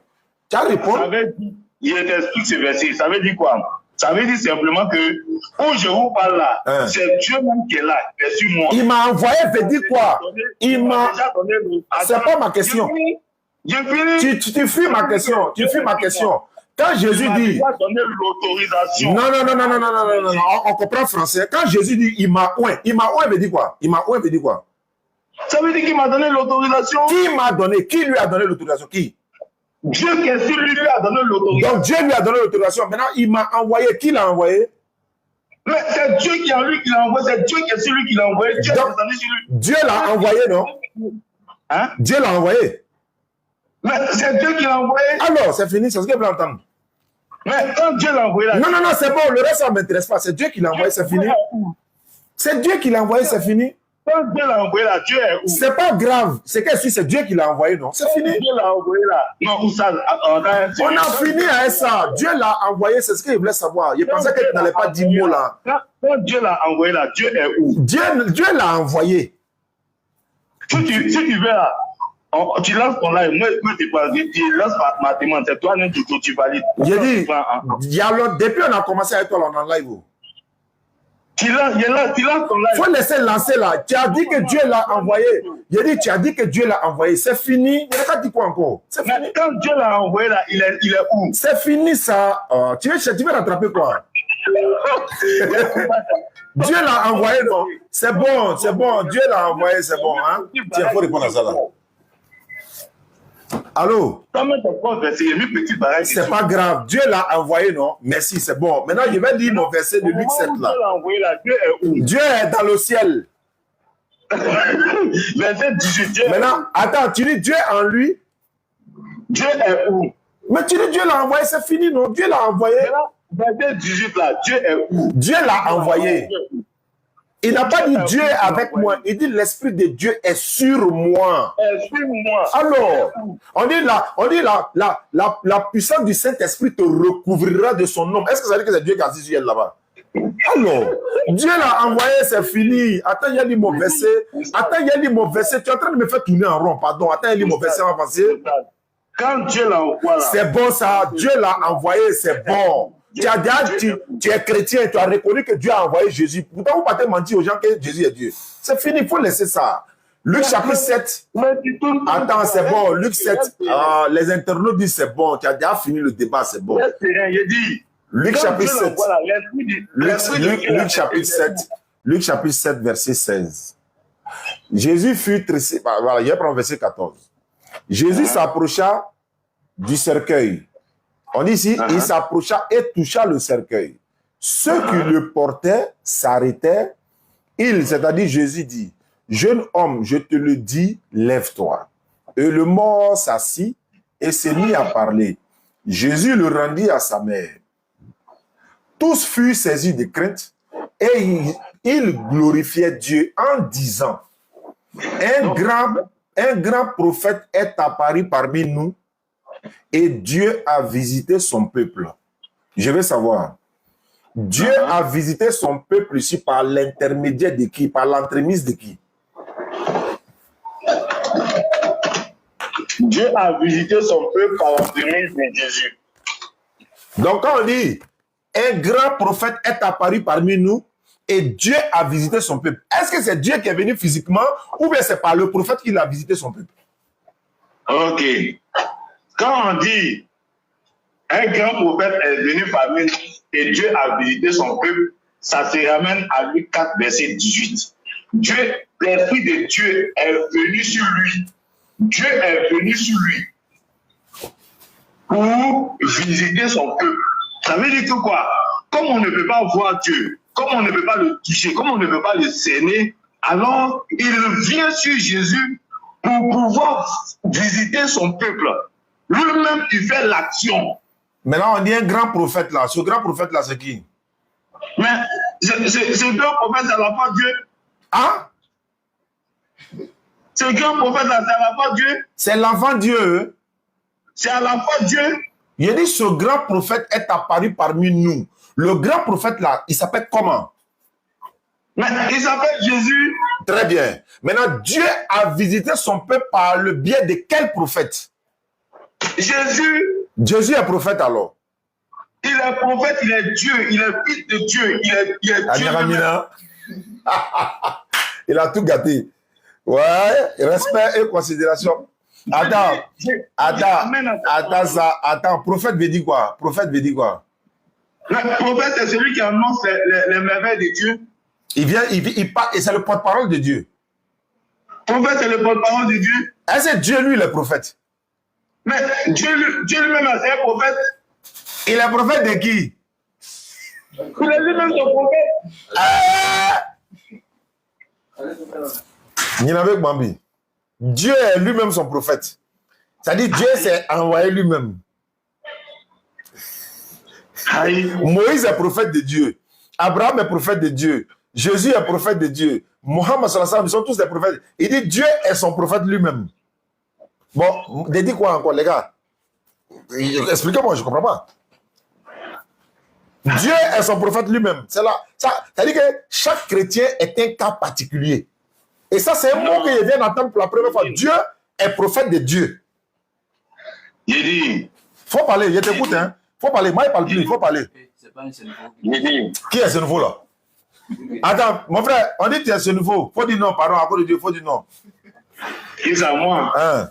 Tu as répondu? Ça veut dire, il t'explique ce verset. Ça veut dire quoi? Ça veut dire simplement que où je vous parle là, c'est Dieu même qui est là, il est sur moi. Il m'a envoyé veut dire quoi? Il m'a... C'est pas ma question. Tu fuis ma question. Tu fuis ma question. Quand Jésus dit... Non, on comprend français. Quand Jésus dit il m'a oint veut dire quoi? Il m'a oint veut dire quoi? Ça veut dire qu'il m'a donné l'autorisation. Qui m'a donné? Qui lui a donné l'autorisation? Qui? Dieu qui est sur lui a donné l'autorisation. Donc Dieu lui a donné l'autorisation. Maintenant, il m'a envoyé. Qui l'a envoyé? Mais c'est Dieu qui est en lui qui l'a envoyé. C'est Dieu qui est sur lui qui l'a envoyé. Dieu, donc, Dieu l'a envoyé, non? Hein? Dieu l'a envoyé. Mais c'est Dieu qui l'a envoyé. Alors, c'est fini, c'est ce que vous entendre. Mais quand Dieu l'a envoyé là. Non, non, non, c'est bon, le reste, ça ne m'intéresse pas. C'est Dieu qui l'a envoyé, c'est fini. C'est Dieu qui l'a envoyé, c'est fini. Quand Dieu l'a envoyé là, Dieu est où? C'est pas grave. C'est que si c'est Dieu qui l'a envoyé, non? C'est fini. Dieu l'a envoyé là. Non, où ça? On a fini avec ça. Dieu l'a envoyé, c'est ce qu'il voulait savoir. Il pensait que tu n'allais pas dire mot là. Quand Dieu l'a envoyé là, Dieu est où? Dieu l'a envoyé. Si tu veux là, tu lances ton live, moi tu lances ma demande, c'est toi-même tu valides. J'ai dit, depuis on a commencé avec toi, on est en live. Tu lances ton live. Il faut laisser lancer là. Tu as dit que Dieu l'a envoyé. J'ai dit, tu as dit que Dieu l'a envoyé. C'est fini. Il n'y a pas dit quoi encore. C'est fini. Mais quand Dieu l'a envoyé là, il est où? C'est fini ça. Tu veux rattraper quoi? Dieu l'a envoyé, non? C'est bon, c'est bon. Dieu l'a envoyé, c'est bon. Hein? Tiens, il faut répondre à ça là. Allô? C'est pas grave. Dieu l'a envoyé, non? Merci, c'est bon. Maintenant, je vais dire mon verset de Luc 7 là. Dieu est dans le ciel. Verset 18. Maintenant, attends, tu dis Dieu en lui? Dieu est où? Mais tu dis Dieu l'a envoyé, c'est fini, non? Dieu l'a envoyé. Verset 18 là, Dieu est où? Dieu l'a envoyé. Il n'a pas dit Dieu est avec moi. Il dit l'Esprit de Dieu est sur moi. Alors, on dit la puissance du Saint-Esprit te recouvrira de son nom. Est-ce que ça veut dire que c'est Dieu qui a dit sur elle là-bas? Alors, Dieu l'a envoyé, c'est fini. Attends, il y a lu mon verset. Attends, il y a lu mon verset. Tu es en train de me faire tourner en rond, pardon. Attends, il y a lu mon verset avancé. Quand Dieu l'a envoyé, c'est bon ça. Dieu l'a envoyé, c'est bon. Tu es chrétien, tu as reconnu que Dieu a envoyé Jésus. Pourtant, vous ne pouvez pas mentir aux gens que Jésus est Dieu. C'est fini, il faut laisser ça. Luc chapitre 7. Attends, c'est bon. Luc 7. Les internautes disent c'est bon. Tu as déjà fini le débat, c'est bon. Luc chapitre 7. Luc chapitre 7. Luc chapitre 7, verset 16. Jésus fut tressé. Voilà, il y a un verset 14. Jésus s'approcha du cercueil. On dit ici, il s'approcha et toucha le cercueil. Ceux qui le portaient s'arrêtaient. C'est-à-dire Jésus dit, jeune homme, je te le dis, lève-toi. Et le mort s'assit et s'est mis à parler. Jésus le rendit à sa mère. Tous furent saisis de crainte et ils glorifiaient Dieu en disant, un grand prophète est apparu parmi nous et Dieu a visité son peuple. Je veux savoir, Dieu a visité son peuple ici par l'intermédiaire de qui? Par l'entremise de qui? Dieu a visité son peuple par l'entremise de Jésus. Donc quand on dit, un grand prophète est apparu parmi nous et Dieu a visité son peuple. Est-ce que c'est Dieu qui est venu physiquement ou bien c'est par le prophète qu'il a visité son peuple? Ok. Quand on dit un grand prophète est venu parmi nous et Dieu a visité son peuple, ça se ramène à Luc 4, verset 18. Dieu, l'Esprit de Dieu est venu sur lui. Dieu est venu sur lui pour visiter son peuple. Ça veut dire que quoi? Comme on ne peut pas voir Dieu, comme on ne peut pas le toucher, comme on ne peut pas le cerner, alors il vient sur Jésus pour pouvoir visiter son peuple. Lui-même, il fait l'action. Maintenant, on dit un grand prophète là. Ce grand prophète là, c'est qui? Mais ce grand prophète, c'est l'enfant Dieu. Hein? Ce grand prophète là, c'est l'enfant Dieu. C'est l'enfant Dieu. C'est l'enfant Dieu. Il dit ce grand prophète est apparu parmi nous. Le grand prophète là, il s'appelle comment? Mais il s'appelle Jésus. Très bien. Maintenant, Dieu a visité son peuple par le biais de quel prophète? Jésus. Jésus est prophète alors. Il est prophète, il est Dieu, il est fils de Dieu, il est Dieu. Il a tout gâté. Ouais, respect et considération. Attends, prophète veut dire quoi? Prophète veut dire quoi? Le prophète, c'est celui qui annonce les merveilles de Dieu. Il parle, et c'est le porte-parole de Dieu. Prophète, c'est le porte-parole de Dieu. Est-ce que Dieu, lui, le prophète? Mais Dieu lui-même, c'est un prophète. Il est prophète de qui? Il est lui-même son prophète. Ninavek Bambi. Dieu est lui-même son prophète. C'est-à-dire Dieu s'est envoyé lui-même. Moïse est prophète de Dieu. Abraham est prophète de Dieu. Jésus est prophète de Dieu. Mohammed sallallahu alayhi wa sallam, ils sont tous des prophètes. Il dit Dieu est son prophète lui-même. Bon, il dit quoi encore, les gars? Expliquez-moi, je ne comprends pas. Dieu est son prophète lui-même. C'est là. C'est-à-dire que chaque chrétien est un cas particulier. Et ça, c'est un mot que je viens d'entendre pour la première fois. Dieu est prophète de Dieu. Il dit. Faut parler, je t'écoute, hein. Faut parler. Moi, il parle plus, il faut parler. Qui est ce nouveau là? Attends, mon frère, on dit que tu es ce nouveau. Faut dire non, pardon, à cause de Dieu, faut dire non. Qui c'est à moi? Hein?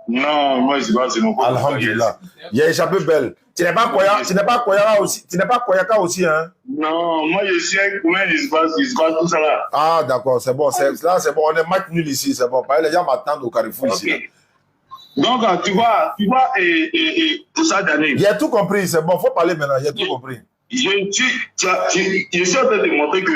Non, moi, je ne suis pas ce nouveau. Alhamdulillah. Il a échappé belle. Tu n'es pas Koyaka aussi. Tu n'es pas Koyaka aussi, hein? Non, moi, je suis un Koumen, il se passe tout ça là. Ah, d'accord, c'est bon. Là, c'est bon. On est match nul ici, c'est bon. Les gens m'attendent au Carrefour ici. Là. Donc, tu vois, tout ça d'année. J'ai tout compris, c'est bon. Faut parler maintenant, j'ai tout compris. Je suis en train de montrer que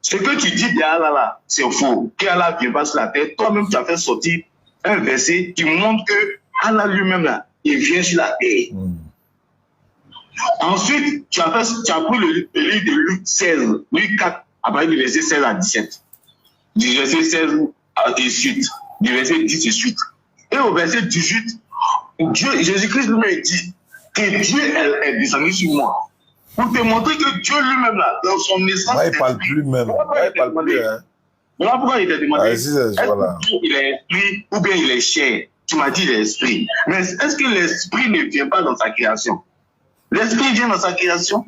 ce que tu dis derrière là, c'est faux. Qu'Allah vient pas sur la terre. Toi-même, tu as fait sortir un verset qui montre que Allah lui-même, là, il vient sur la terre. Ensuite, tu as pris le livre de Luc 16, Luc 4, à partir du verset 16 à 17. Du verset 16 et suite. Du verset 10 et suite. Et au verset 18, Jésus-Christ lui-même dit que Dieu est descendu sur moi. Pour te montrer que Dieu lui-même, là, dans son essence. Moi, il ne parle plus même. Moi, il parle plus, hein. Voilà pourquoi il t'a demandé. Voilà. Est-ce qu'il est esprit ou bien il est chair? Tu m'as dit l'esprit. Mais est-ce que l'esprit ne vient pas dans sa création? L'esprit vient dans sa création.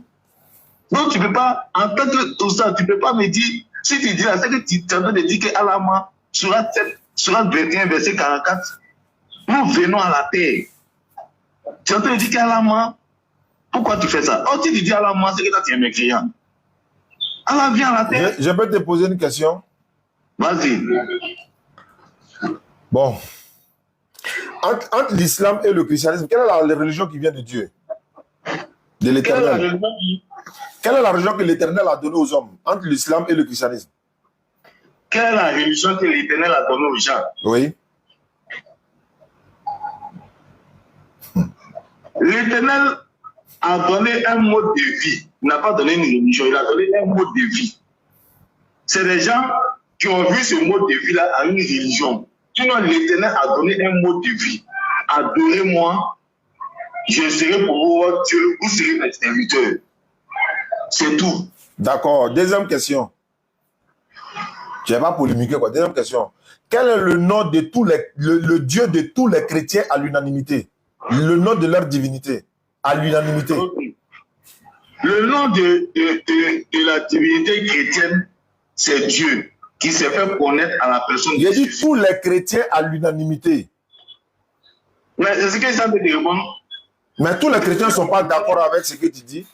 Donc tu ne peux pas, en tant que tout ça, tu ne peux pas me dire, si tu dis là, c'est que tu es en train de dire que Allah, surat 21, verset 44, nous venons à la terre. Tu es en train de dire qu'Allah, pourquoi tu fais ça? Oh, tu dis Allah, c'est que toi tu es mécréant. Allah vient à la terre. Je peux te poser une question? Vas-y. Bon. Entre l'islam et le christianisme, quelle est la religion qui vient de Dieu? De l'Éternel. Quelle est la religion que l'Éternel a donnée aux hommes entre l'islam et le christianisme? Quelle est la religion que l'Éternel a donnée aux gens? Oui. L'Éternel a donné un mode de vie. Il n'a pas donné une religion, il a donné un mode de vie. C'est des gens qui ont vu ce mode de vie-là à une religion. Sinon, l'Éternel a donné un mode de vie. Adorez-moi, je serai pour vous votre Dieu, vous serez mes serviteurs. C'est tout. D'accord. Deuxième question. Je ne vais pas polémiquer, quoi. Deuxième question. Quel est le nom de tous les, le Dieu de tous les chrétiens à l'unanimité? Le nom de leur divinité à l'unanimité. Le nom de la divinité chrétienne, c'est Dieu qui s'est fait connaître à la personne de Jésus. J'ai dit Jésus. tous les chrétiens à l'unanimité. Mais c'est ce que ça veut dire. Mais tous les chrétiens ne sont pas d'accord avec ce que tu dis.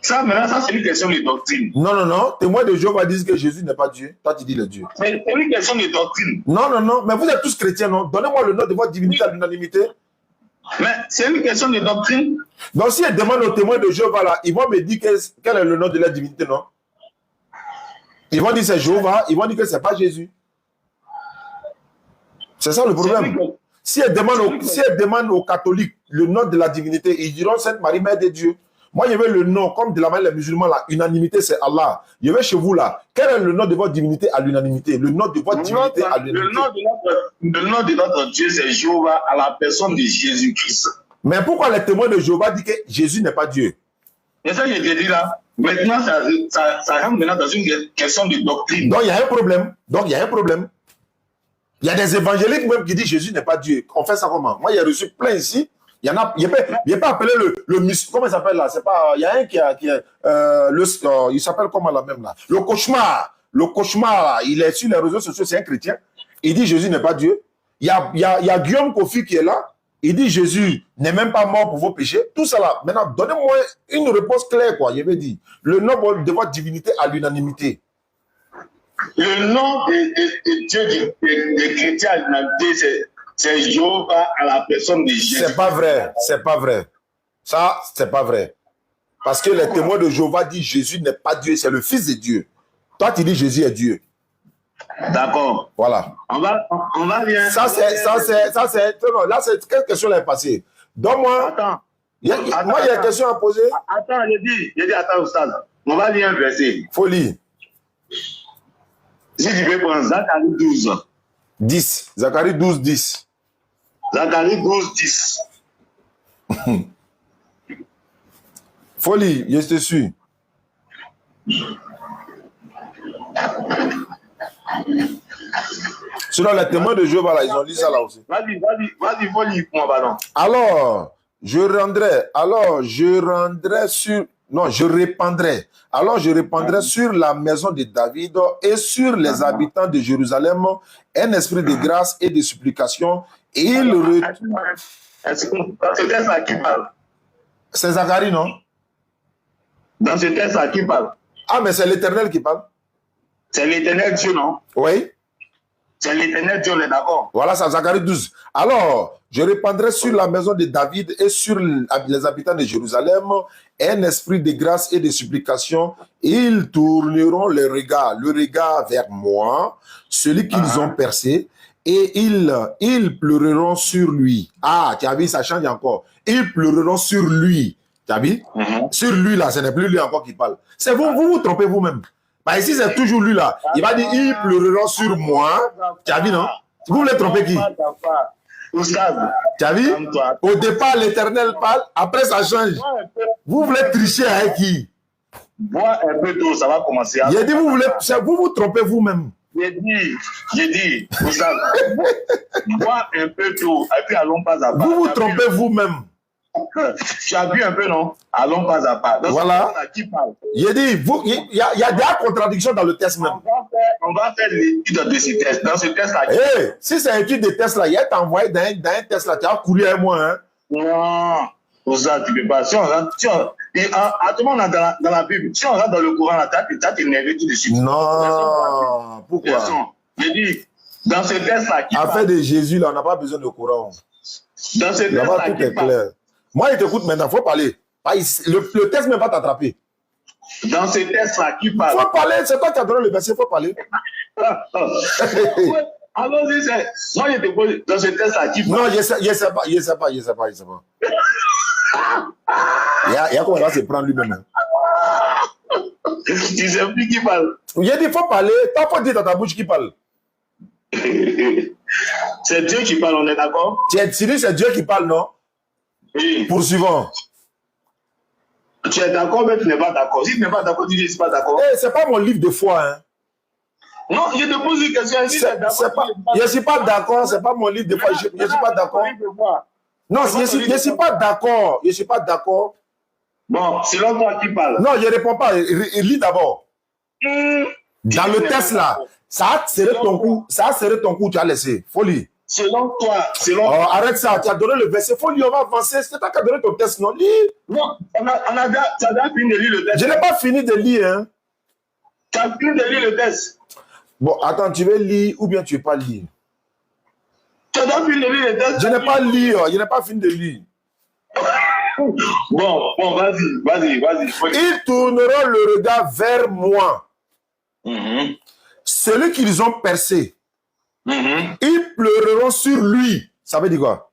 Ça, maintenant, ça, c'est une question de doctrine. Non, non, non. Témoins de Jéhovah disent que Jésus n'est pas Dieu. Toi, tu dis le Dieu. Mais c'est une question de doctrine. Non, non, non. Mais vous êtes tous chrétiens, non? Donnez-moi le nom de votre divinité à l'unanimité. Mais c'est une question de doctrine. Donc, si elle demande aux témoins de Jéhovah, là, ils vont me dire quel est le nom de leur divinité, non? Ils vont dire c'est Jéhovah, ils vont dire que ce n'est pas Jésus. C'est ça le problème. Si elle demande aux catholiques le nom de la divinité, ils diront Sainte Marie, Mère de Dieu. Moi, je veux le nom, comme de la main les musulmans, là, unanimité, c'est Allah. Je vais chez vous, là. Quel est le nom de votre divinité à l'unanimité? Le nom de votre divinité à l'unanimité. Le nom de notre Dieu, c'est Jéhovah à la personne de Jésus-Christ. Mais pourquoi les témoins de Jéhovah disent que Jésus n'est pas Dieu? C'est ça que je te dis là. Maintenant, ça rentre maintenant dans une question de doctrine. Donc, il y a un problème. Il y a des évangéliques même qui disent Jésus n'est pas Dieu. On fait ça comment? Moi, j'ai reçu plein ici. Il y en a, il n'est pas appelé le comment il s'appelle là? C'est pas, il y a un qui est, il s'appelle comment là même là? Le cauchemar. Le cauchemar, il est sur les réseaux sociaux, c'est un chrétien. Il dit Jésus n'est pas Dieu. Il y a Guillaume Kofi qui est là. Il dit Jésus n'est même pas mort pour vos péchés. Tout ça là. Maintenant, donnez-moi une réponse claire, quoi. Je vais dire le nom de votre divinité à l'unanimité. Le nom de Dieu des chrétiens à l'unanimité, c'est Jéhovah à la personne de Jésus. C'est pas vrai, c'est pas vrai. Ça, c'est pas vrai. Parce que les témoins de Jéhovah disent Jésus n'est pas Dieu, c'est le Fils de Dieu. Toi, tu dis Jésus est Dieu. D'accord. Voilà. On va bien. Ça, c'est... Non, là, c'est quelle question là est passée? Donne-moi... Attends. Moi, il y a une question à poser. Attends, j'ai dit, attends, Oustaz. On va lire un verset. Faut lire. Si tu veux prendre Zacharie 12. 10. Zacharie 12, 10. Zacharie 12, 10. Faut lire, je te suis. Sinon, les témoins de Jéhovah, là, ils ont lu ça là aussi. Vas-y, faut lire pour moi, pardon. Alors, je répandrai sur la maison de David et sur les habitants de Jérusalem un esprit de grâce et de supplication. Et il Est-ce que dans ce texte à qui parle? C'est Zacharie, non? Dans ce texte à qui parle? Ah, mais c'est l'Éternel qui parle. C'est l'Éternel Dieu, non? Oui. C'est l'Éternel Dieu, on est d'accord? Voilà, c'est Zacharie 12. Alors, je répandrai sur la maison de David et sur les habitants de Jérusalem un esprit de grâce et de supplication. Ils tourneront le regard vers moi, celui qu'ils ont percé, et ils pleureront sur lui. Ah, tu as vu, ça change encore. Ils pleureront sur lui. Tu as vu? Sur lui, là, ce n'est plus lui encore qui parle. C'est vous vous trompez vous-même. Bah, ici, c'est toujours lui, là. Il va dire, ils pleureront sur moi. Tu as vu, non? Vous voulez tromper qui? Tu as vu? Au départ, l'Éternel parle, après ça change. Vous voulez tricher avec qui? Bois un peu d'eau, ça va commencer. J'ai dit, vous trompez vous-même. J'ai dit, bois un peu d'eau, et puis allons pas à pas. Vous vous trompez vous-même. Tu as bu un peu, non? Allons pas à pas. Donc, voilà. Qui parle? J'ai dit, il y a des contradictions dans le test même. On va faire l'étude de ce test. Dans ce test-là. Hey, si c'est l'étude de test là, il y a t'envoyé dans un test là, tu as couru avec moi. Hein? Non, pour ça, tu ne peux pas. Si on rentre, dans la Bible, si on rentre dans le Coran, tu as t'énervé tout de suite. Non, pourquoi? J'ai dit, dans ce test-là, qui parle? Affaire de Jésus, là, on n'a pas besoin de Coran. Dans ce test-là, tout est clair. Moi, il t'écoute maintenant, il faut parler. Le test ne va pas t'attraper. Dans ce test-là, qui parle? Il faut parler, c'est toi qui as donné le verset, il faut parler. Allons-y, moi, je te pose dans ce test-là, qui parle? Non, je sais pas. Il y a comment il va se prendre lui-même. Tu sais plus qui parle? J'ai dit, il faut parler. Tu n'as pas dit dans ta bouche qui parle. C'est Dieu qui parle, on est d'accord? C'est Dieu qui parle, non? Oui. Poursuivons. Tu es d'accord, mais tu n'es pas d'accord. Si tu n'es pas d'accord, tu dis que tu n'es pas d'accord. Hey, c'est pas mon livre de foi, hein. Non, je te pose une question. Je ne suis pas d'accord, c'est pas mon livre de foi. Je ne suis pas d'accord. Non, je ne suis pas d'accord. Je ne suis pas d'accord. Bon, selon toi, qui parle? Non, je ne réponds pas. Lis d'abord. Dans le test là, ça a serré ton cou, tu as laissé. Faut lire. Selon toi, arrête ça, tu as donné le verset. Faut lire, on va avancer. C'est toi qui as donné ton test, non? Lis. Non, tu as déjà fini de lire le test. Je n'ai pas fini de lire, hein. Tu as fini de lire le test. Bon, attends, tu veux lire ou bien tu ne veux pas lire? Tu as déjà fini de lire le test. Je n'ai pas lire, je n'ai pas fini de lire. Bon, vas-y. Ils tourneront le regard vers moi. Celui qu'ils ont percé. Ils pleureront sur lui. Ça veut dire quoi?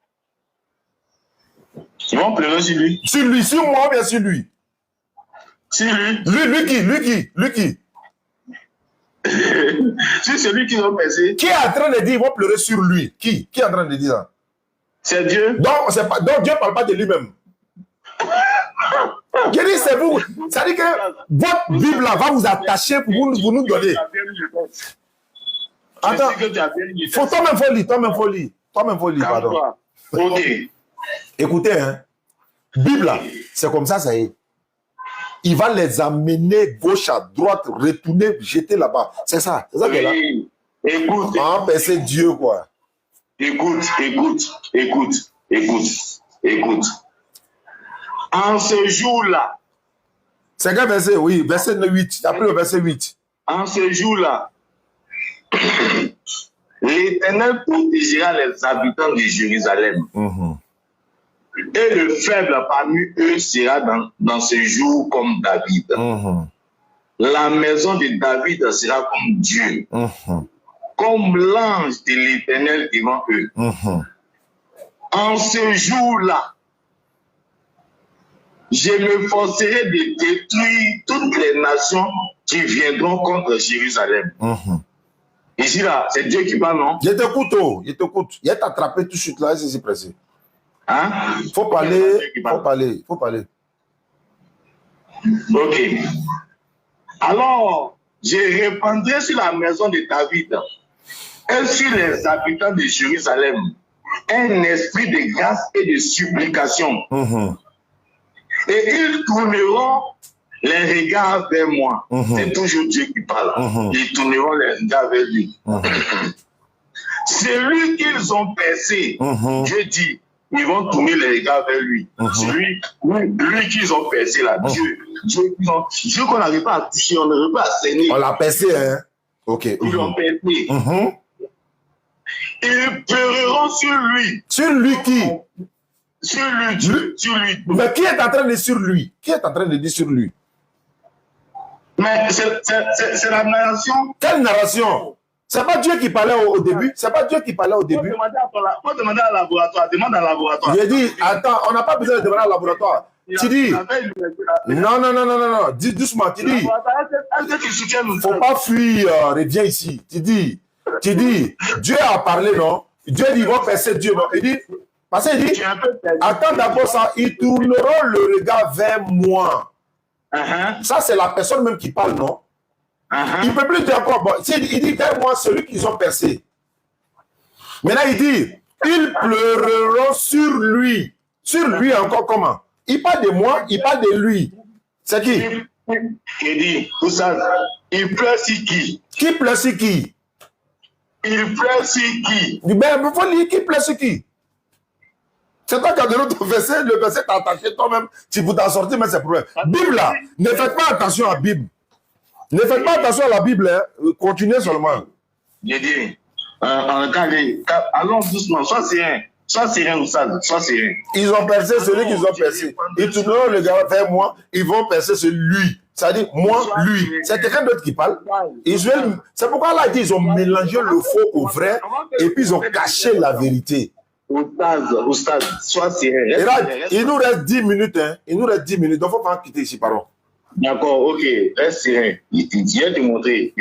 Ils vont pleurer sur lui. Sur moi ou bien sur lui? Sur lui. Lui qui? C'est celui qu'ils ont percé. Qui est en train de dire ils vont pleurer sur lui? Qui est en train de dire ça? C'est Dieu. Donc Dieu ne parle pas de lui-même. Je dis c'est vous. Ça dit que votre Bible là va vous attacher pour vous nous donner. Attends, toi-même faut lire, pardon. Ok. Écoutez, hein, Bible là, c'est comme ça y est. Il va les amener gauche à droite, retourner, jeter là-bas. C'est ça qu'elle est là. Écoute. C'est Dieu, quoi. Écoute. En ce jour-là. C'est quel verset? Oui, verset 8. Après le verset 8. En ce jour-là, l'Éternel protégera les habitants de Jérusalem. Et le faible parmi eux sera dans ce jour comme David. La maison de David sera comme Dieu, comme l'ange de l'Éternel devant eux. En ce jour-là, je me forcerai de détruire toutes les nations qui viendront contre Jérusalem. Ici, là, c'est Dieu qui parle, non? Je t'écoute, je t'écoute. Il est attrapé tout de suite là, c'est pressé. Hein? Faut parler, faut parler, faut parler. Ok. Alors, je répandrai sur la maison de David et sur les habitants de Jérusalem un esprit de grâce et de supplication. Et ils tourneront les regards vers moi. C'est toujours Dieu qui parle. Ils tourneront les regards vers lui. Celui qu'ils ont percé, Dieu dit, ils vont tourner les regards vers lui. Celui qu'ils ont percé là, Dieu qu'on n'arrive pas à toucher, on n'arrive pas à saigner. On l'a percé, hein? Ok. Ils l'ont percé. Ils pleureront sur lui. Sur lui qui? Sur lui, Dieu. Sur lui. Mais qui est en train de dire sur lui? Qui est en train de dire sur lui? Mais c'est la narration. Quelle narration? C'est pas Dieu qui parlait au début? C'est pas Dieu qui parlait au début? Faut demander à laboratoire. Demande à laboratoire. J'ai dit, attends, on n'a pas besoin de demander au laboratoire. Tu dis, non, dis doucement, tu dis, faut pas fuir, reviens ici. Tu dis, Dieu a parlé, non? Dieu dit, ils vont percer Dieu, non? Il dit, parce qu'il dit, attends d'abord ça, ils tourneront le regard vers moi. Ça, c'est la personne même qui parle, non? Il ne peut plus dire encore, bon, il dit vers moi celui qu'ils ont percé. Maintenant, il dit, ils pleureront sur lui. Sur lui encore comment? Il parle de moi, il parle de lui. C'est qui? Il dit, tout ça, il pleure sur qui? Qui pleure sur qui? Il pleure sur qui? Ben, il faut lire qui pleure sur qui? C'est toi qui as donné ton verset, le verset t'a attaché toi-même, tu peux t'en sortir, mais c'est pour eux. Bible là, ne faites pas attention à la Bible. Ne faites pas attention à la Bible, hein. Continuez seulement. J'ai dit, allons doucement, soit c'est rien ou ça, soit c'est rien. Ils ont percé celui qu'ils ont percé. Ils tourneront le gars vers moi, ils vont percer celui. C'est-à-dire, moi, lui. C'est quelqu'un d'autre qui parle. C'est pourquoi là, ils ont mélangé le faux au vrai et puis ils ont caché la vérité. Oustaz, soit c'est rien. Et là, il nous reste 10 minutes, hein. Il nous reste 10 minutes, donc il ne faut pas quitter ici, pardon. D'accord, ok, reste serein. Il vient de montrer.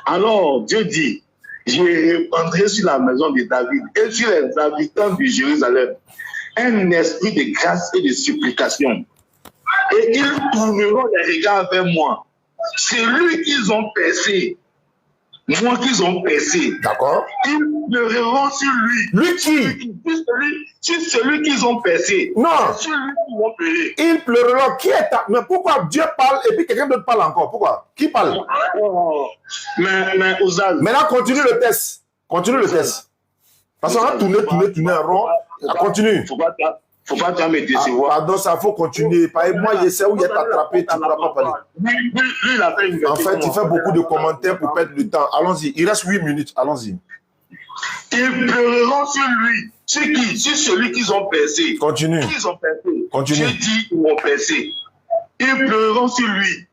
Alors, Dieu dit, je répandrai sur la maison de David et sur les habitants de Jérusalem un esprit de grâce et de supplication. Et ils tourneront les regards vers moi. C'est lui qu'ils ont percé. Moi qu'ils ont percé. D'accord. Ils pleureront sur lui. Lui qui? Sur celui qu'ils ont percé. Non. Sur lui qu'ils vont pleurer. Ils pleureront. Qui est Mais pourquoi Dieu parle et puis quelqu'un d'autre parle encore? Pourquoi? Qui parle? Mais Ouzal. Maintenant, continue le test. Continue le test. Parce qu'on va tourner en rond. Continue. Faut pas te me décevoir. Pardon, ça faut continuer. Moi, je sais où il est attrapé, tu ne pourras pas parler. Lui, il a fait une. En fait, il fait beaucoup de commentaires pour perdre du temps. Allons-y. Il reste 8 minutes. Allons-y. Ils pleureront sur lui. Sur qui? Sur celui qu'ils ont percé. Continue. Qu'ils ont percé. Continue. J'ai dit qu'ils ont percé. Ils pleureront sur lui.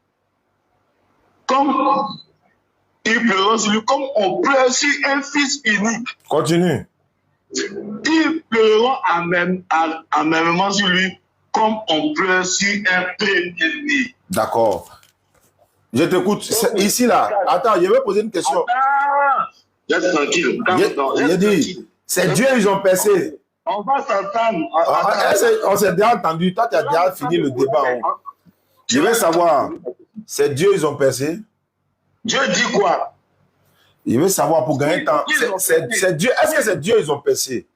Ils pleureront sur lui comme on pleure sur un fils unique. Continue. Ils pleureront en même sur lui comme on pleure sur un premier-né. D'accord. Je t'écoute. Ici, là. Attends, je vais poser une question. Reste tranquille. J'ai dit, c'est Dieu, ils ont percé. On va s'entendre. On s'est déjà entendu. Toi, tu as déjà fini le débat. Je vais savoir, c'est Dieu, ils ont percé. Dieu dit quoi? Il veut savoir pour gagner temps. C'est Dieu. Est-ce que c'est Dieu ils ont percé?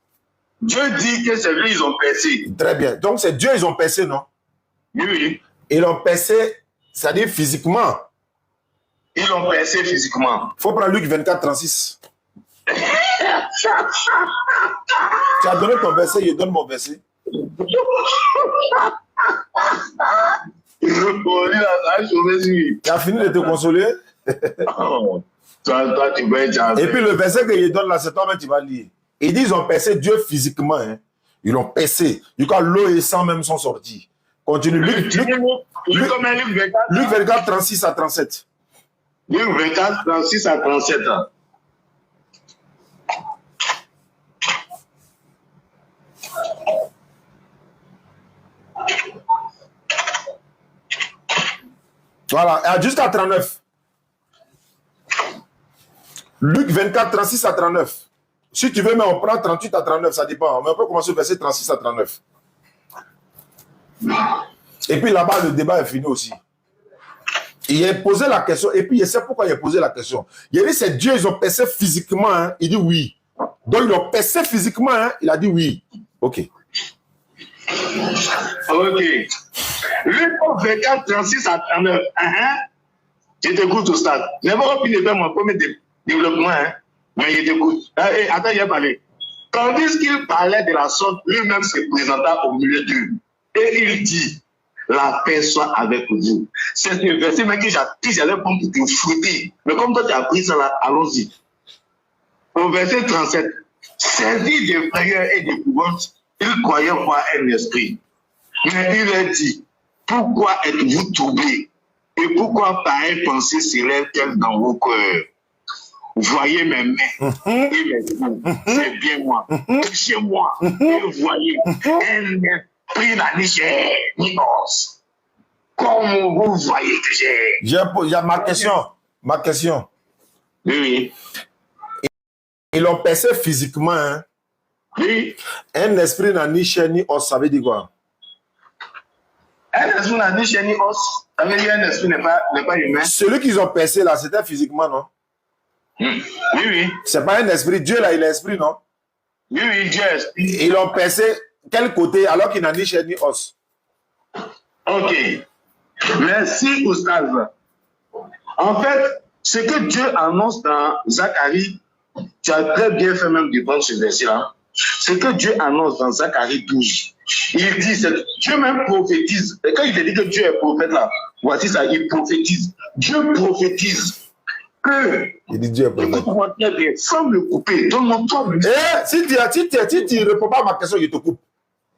Dieu dit que c'est lui ils ont percé. Très bien. Donc c'est Dieu ils ont percé, non? Oui. Ils l'ont percé, c'est-à-dire physiquement. Ils l'ont percé physiquement. Il faut prendre Luc 24, 36. Tu as donné ton verset, je donne mon verset. Tu as fini de te consoler? Toi, tu peux être. Et puis le verset qu'il donne là, c'est toi-même tu vas lire. Ils disent qu'ils ont percé Dieu physiquement. Hein. Ils l'ont percé. Du coup, l'eau et le sang même sont sortis. Continue. Luc 24, 36 à 37. Luc 24, 36 à 37. Voilà, jusqu'à 39. Luc 24, 36 à 39. Si tu veux, mais on prend 38 à 39, ça dépend. Mais on peut commencer au verset 36 à 39. Et puis là-bas, le débat est fini aussi. Il a posé la question, et puis il sait pourquoi il a posé la question. Il a dit, c'est Dieu, ils ont percé physiquement. Hein. Il dit oui. Donc ils ont percé physiquement. Hein. Il a dit oui. Ok. Ok. Luc 24, 36 à 39. Je t'écoute au stade. Je n'ai pas pu faire mon premier développement. Hein. Mais je t'écoute. Attends, il a parlé. Tandis qu'il parlait de la sorte, lui-même se présenta au milieu d'eux. Et il dit, la paix soit avec vous. C'est ce verset même que j'ai appris, j'allais prendre pour te fouetter. Mais comme toi tu as appris ça là, allons-y. Au verset 37, saisi de frayeur et d'épouvante, il croyait voir un esprit. Mais il a dit, pourquoi êtes-vous troublés? Et pourquoi pareille pensée s'élève-t-elle dans vos cœurs? Voyez mes mains et mes mains, c'est bien moi. Touchez-moi et voyez un esprit n'a ni chair ni os. Comme vous voyez que j'ai... Il y a ma question. Oui. Ils l'ont percé physiquement. Hein? Oui. Un esprit n'a ni chair ni os, ça veut dire quoi? Un esprit n'a ni chair ni os, ça veut dire un esprit n'est pas humain. Celui qu'ils ont percé là, c'était physiquement, non? Oui, oui. C'est pas un esprit. Dieu là, il est esprit, non? Oui, oui, Dieu est esprit. Ils l'ont percé quel côté alors qu'il n'a ni chair ni os? Ok. Merci, Oustaz. En fait, ce que Dieu annonce dans Zacharie, tu as très bien fait même de prendre ce verset-là. Ce que Dieu annonce dans Zacharie 12, il dit, Dieu même prophétise. Et quand il te dit que Dieu est prophète là, voici ça, il prophétise. Dieu prophétise que, il dit Dieu est prophète. Écoute-moi très bien, sans me couper, donne-moi toi. Si tu ne réponds pas à ma question, je te coupe.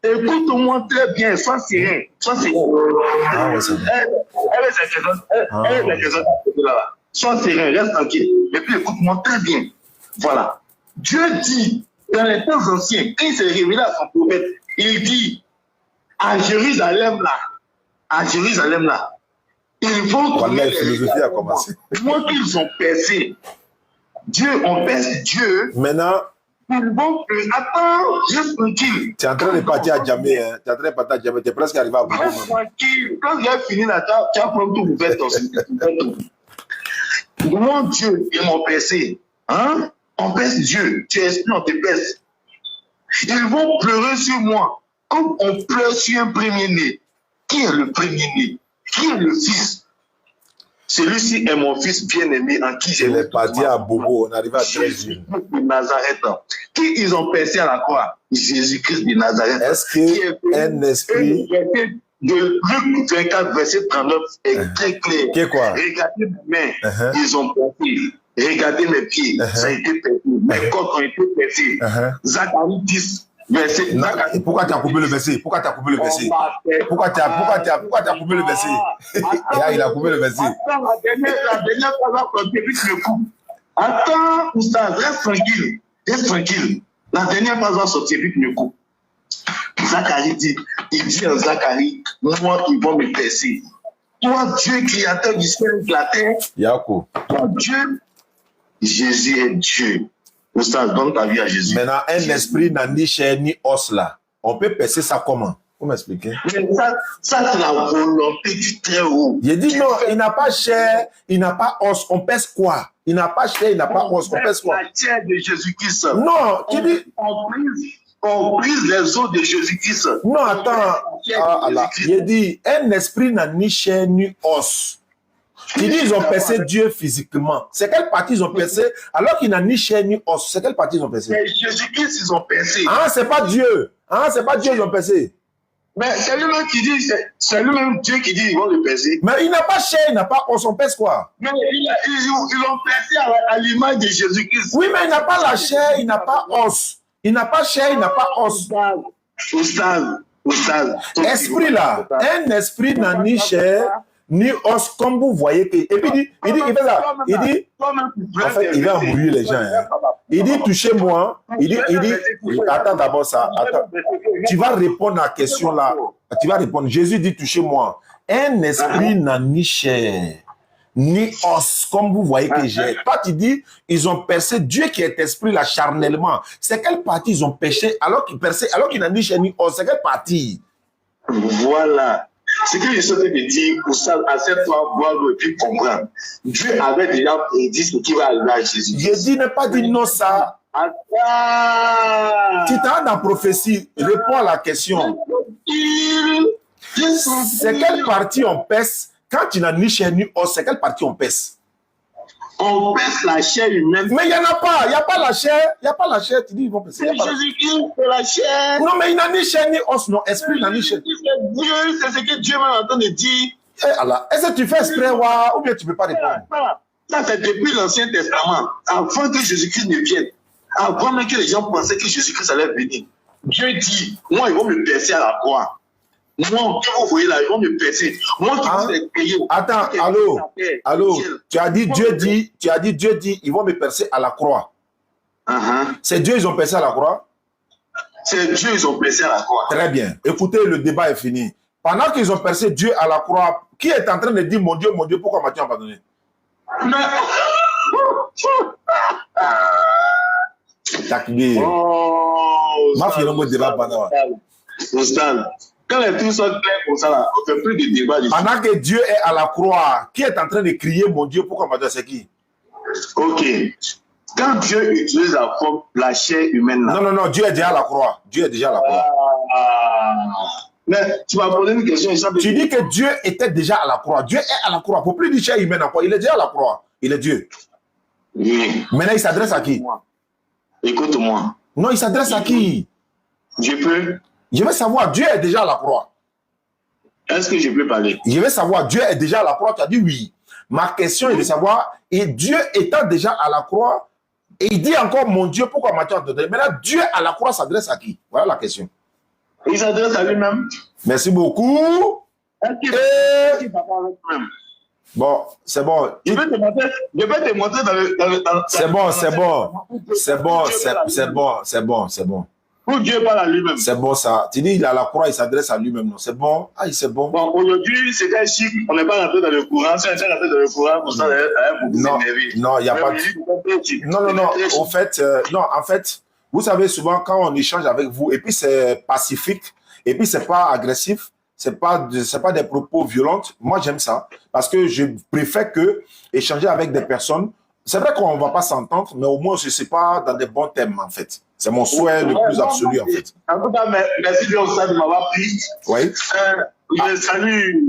Écoute-moi très bien, sans sirène. Sans sirène. Ah ouais, c'est bon. Sans sirène, reste tranquille. Et puis écoute-moi très bien. Voilà. Dieu dit, dans les temps anciens, quand il s'est révélé à son prophète, il dit, à Jérusalem là, ils vont trouver philosophie a commencé. Moi qu'ils ont percé. On perce Dieu. Maintenant, ils vont attends, juste tranquille. Tu es en train de partir à Djamé, hein. Tu es en train de partir à Djamé, tu es presque arrivé à Boubou. Reste tranquille. Quand j'ai fini là, tu vas prendre tout pour faire ton Mon Dieu, ils m'ont percé. Hein? On perce Dieu. Tu es esprit, on te perce. Ils vont pleurer sur moi. Comme on pleure sur un premier-né. Qui est le premier-né? Qui est le fils? Celui-ci est mon fils bien-aimé en qui j'ai... Il est parti à Bobo, on arrive à 13 jours. De Nazareth. Qui ils ont percé à la croix? Jésus-Christ de Nazareth. Est-ce qu'un esprit... De Luc 24, verset 39 est très clair. Qu'est quoi? Regardez mes mains, ils ont percé. Regardez mes pieds, ça a été percé. Mes côtes ont été percées. Zacharie 10, verset... Pourquoi tu as coupé le verset? Pourquoi tu as coupé le verset? Pourquoi tu as coupé le verset? Il a coupé le verset. Attends, la dernière fois, quand tu me coupes. Attends, Oustaz, reste tranquille. Reste tranquille. La dernière fois, quand sortir, puis tu me coupes. Zacharie dit, il dit en Zacharie, moi, ils vont me percer. Toi, Dieu, créateur du ciel et de la terre. Yaco. Toi, Dieu, Jésus est Dieu. Oustaz, donne ta vie à Jésus. Maintenant, un esprit n'a ni chair ni os là. On peut percer ça comment? Vous m'expliquez? Mais ça c'est la volonté du Très-Haut. Il dit non, il n'a pas chair, il n'a pas os. On pèse quoi? Il n'a pas chair, il n'a pas os. On pèse quoi? La chair de Jésus-Christ. Non, qui dit? On brise les os de Jésus-Christ. Non, attends. Il dit, un esprit n'a ni chair ni os. Il dit, ils ont percé Dieu physiquement. C'est quelle partie ils ont percé alors qu'il n'a ni chair ni os? C'est quelle partie ils ont percé? C'est Jésus-Christ, ils ont percé. Ah, c'est pas Dieu. Ah, c'est pas Dieu, ils ont percé. Mais c'est lui-même qui dit, c'est lui-même Dieu qui dit, ils vont le percer. Mais il n'a pas chair, il n'a pas os, on pèse quoi? Mais ils l'ont percé à l'image de Jésus-Christ. Oui, mais il n'a pas la chair, il n'a pas os. Il n'a pas chair, il n'a pas os. Esprit là, un esprit n'a ni chair, ni os, comme vous voyez. Et puis il fait ça. Il dit, en fait, il va embrouiller les gens. Hein. Il dit, touchez-moi. Il dit, attends d'abord ça. Attends. Tu vas répondre à la question là. Tu vas répondre. Jésus dit, touchez-moi. Un esprit n'a ni chair, ni os, comme vous voyez que j'ai. Toi, tu dis, ils ont percé Dieu qui est esprit là charnellement. C'est quelle partie ils ont péché alors qu'ils percé, alors qu'il n'a ni chair ni os? C'est quelle partie? Voilà. Ce que je souhaite te dire, pour ça, accepte-toi, voir et puis comprendre. Dieu avait déjà prédit ce qui va arriver à Jésus. Jésus n'a pas dit non ça. Tu t'as dans la prophétie, réponds à la question. C'est quelle partie on pèse quand tu n'as ni chair ni os? C'est quelle partie on pèse? On pèse la chair humaine. Mais il n'y en a pas. Il n'y a pas la chair. Il n'y a pas la chair. Tu dis, ils vont pèser. C'est Jésus-Christ, c'est la chair. Non, mais il n'a ni chair ni os. Non, esprit n'a ni chair. C'est Dieu, c'est ce que Dieu m'a entendu dire. Est-ce que tu fais exprès ou bien tu ne peux pas répondre? Ça, c'est depuis l'Ancien Testament. Avant que Jésus-Christ ne vienne. Avant même que les gens pensaient que Jésus-Christ allait venir. Dieu dit, moi, ils vont me percer à la croix. Moi, que vous voyez là, ils vont me percer. Moi qui vous ai payé. Attends, allô, tu as dit Dieu dit, ils vont me percer à la croix. C'est Dieu, ils ont percé à la croix? C'est Dieu, ils ont percé à la croix. Très bien. Écoutez, le débat est fini. Pendant qu'ils ont percé Dieu à la croix, qui est en train de dire, mon Dieu, pourquoi m'as-tu abandonné? Takbir. Ma fille, on débat pendant. Quand les trucs sont clairs pour ça, là, on ne fait plus de débat. Pendant que Dieu est à la croix, qui est en train de crier, mon Dieu, pourquoi m'as-tu? C'est qui? Ok. Quand Dieu utilise la forme, la chair humaine là. Non, Dieu est déjà à la croix. Dieu est déjà à la croix. Mais tu m'as posé une question. Tu dis que Dieu était déjà à la croix. Dieu est à la croix. Il ne faut plus dire chair humaine encore. Il est déjà à la croix. Il est Dieu. Oui. Maintenant, il s'adresse à qui? Écoute-moi. Non, il s'adresse à qui? Je peux. Je veux savoir, Dieu est déjà à la croix. Est-ce que je peux parler? Je veux savoir, Dieu est déjà à la croix. Tu as dit oui. Ma question est de savoir, et Dieu étant déjà à la croix, et il dit encore, mon Dieu, pourquoi m'as-tu abandonné? Maintenant, Dieu à la croix s'adresse à qui? Voilà la question. Il s'adresse à lui-même. Merci beaucoup. Bon, c'est bon. Je vais te montrer dans le... C'est bon. Où Dieu parle à lui-même. C'est bon ça. Tu dis, il est à la croix, il s'adresse à lui-même. Non, c'est bon. C'est bon. Bon, aujourd'hui, c'est un chic. On n'est pas rentré dans le courant. Si on est rentré dans le courant, pour ça, non, il n'y a pas de... Non. En fait, vous savez, souvent, quand on échange avec vous, et puis c'est pacifique, et puis c'est pas agressif, c'est pas des propos violents. Moi, j'aime ça. Parce que je préfère que échanger avec des personnes. C'est vrai qu'on ne va pas s'entendre, mais au moins, je ne sais pas dans des bons thèmes, en fait. C'est mon souhait le plus absolu, en fait. En tout cas, merci bien de m'avoir pris. Oui. Je salue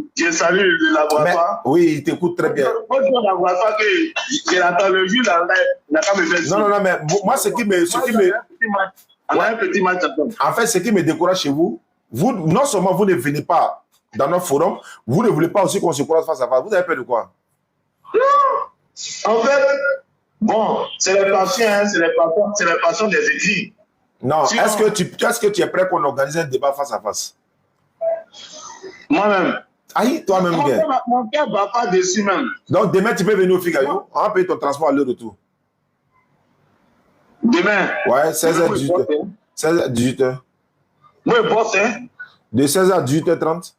le laboratoire. Mais, oui, il t'écoute très bien. Le laboratoire que j'ai entendu le jour, il n'a pas me fait. Non, mais moi, ce qui me... Un petit match. En fait, ce qui me décourage chez vous, non seulement vous ne venez pas dans notre forum, vous ne voulez pas aussi qu'on se croise face à face. Vous avez peur de quoi? En fait, bon, c'est les passions, hein, c'est les passions des écrits. Non, est-ce que tu es prêt qu'on organise un débat face à face? Moi-même. Aïe, toi-même, gars. Mon cœur ne va pas dessus même. Donc, demain, tu peux venir au Figaro. On va payer ton transport à l'heure-retour. Demain? Ouais, 16h, 18h. 16h, 18h. Moi, je bosse, hein? De 16h à 18h30.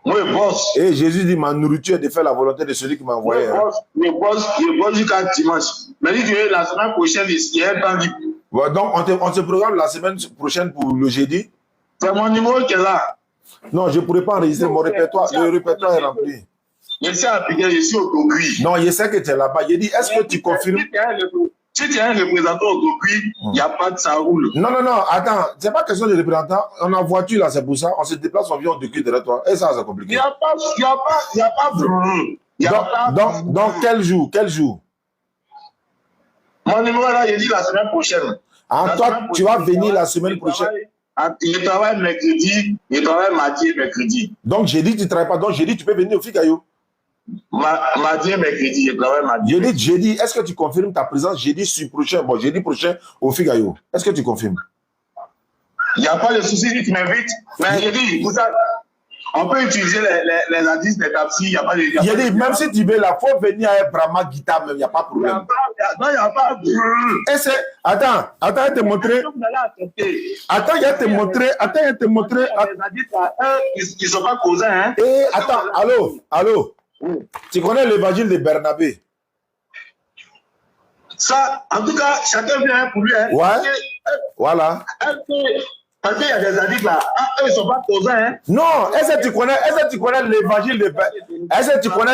Moi, je bosse. Et Jésus dit, ma nourriture est de faire la volonté de celui qui m'a envoyé. Je bosse jusqu'à dimanche. Mais dit que la semaine prochaine, il y a un temps libre. Bon, donc, on se programme la semaine prochaine pour le jeudi. C'est mon numéro qui est là. Non, je ne pourrais pas enregistrer mon répertoire. Le répertoire est rempli. Je suis à Pékin, je suis au Togui. Non, je sais que tu es là-bas. Je dis, est-ce que tu confirmes? Si tu es un représentant au Togui, il n'y a pas de ça roule. Non, attends. Ce n'est pas question de représentant. On est en voiture là, c'est pour ça. On se déplace, on vient au Togui derrière toi. Et ça, c'est compliqué. Il n'y a pas. Donc, quel jour? Mon numéro là, il dit la semaine prochaine. Ah, toi, tu vas venir la semaine prochaine. Je travaille mercredi, je travaille mardi et mercredi. Donc, jeudi, tu ne travailles pas. Donc, jeudi, tu peux venir au Figaro. Mardi et mercredi, je travaille mardi. Jeudi, est-ce que tu confirmes ta présence jeudi prochain, jeudi prochain au Figaro? Est-ce que tu confirmes? Il n'y a pas de souci si tu m'invites. Mais je dis, pour ça, on peut utiliser les indices des taxis, il n'y a pas de... J'ai dit, même si tu veux, il faut venir avec Brahma Guitar, même, il n'y a pas de problème. Non, il n'y a pas de problème. Attends, je vais te montrer. Attends, je vais te montrer. Les indices, ils ne sont pas causés, hein. Attends, allô. Tu connais l'évangile de Bernabé? Ça, en tout cas, chacun vient pour lui. Hein. Ouais. Voilà. Parce qu'il y a des addicts là, eux ils ne sont pas causés. Hein. Non, est-ce que tu connais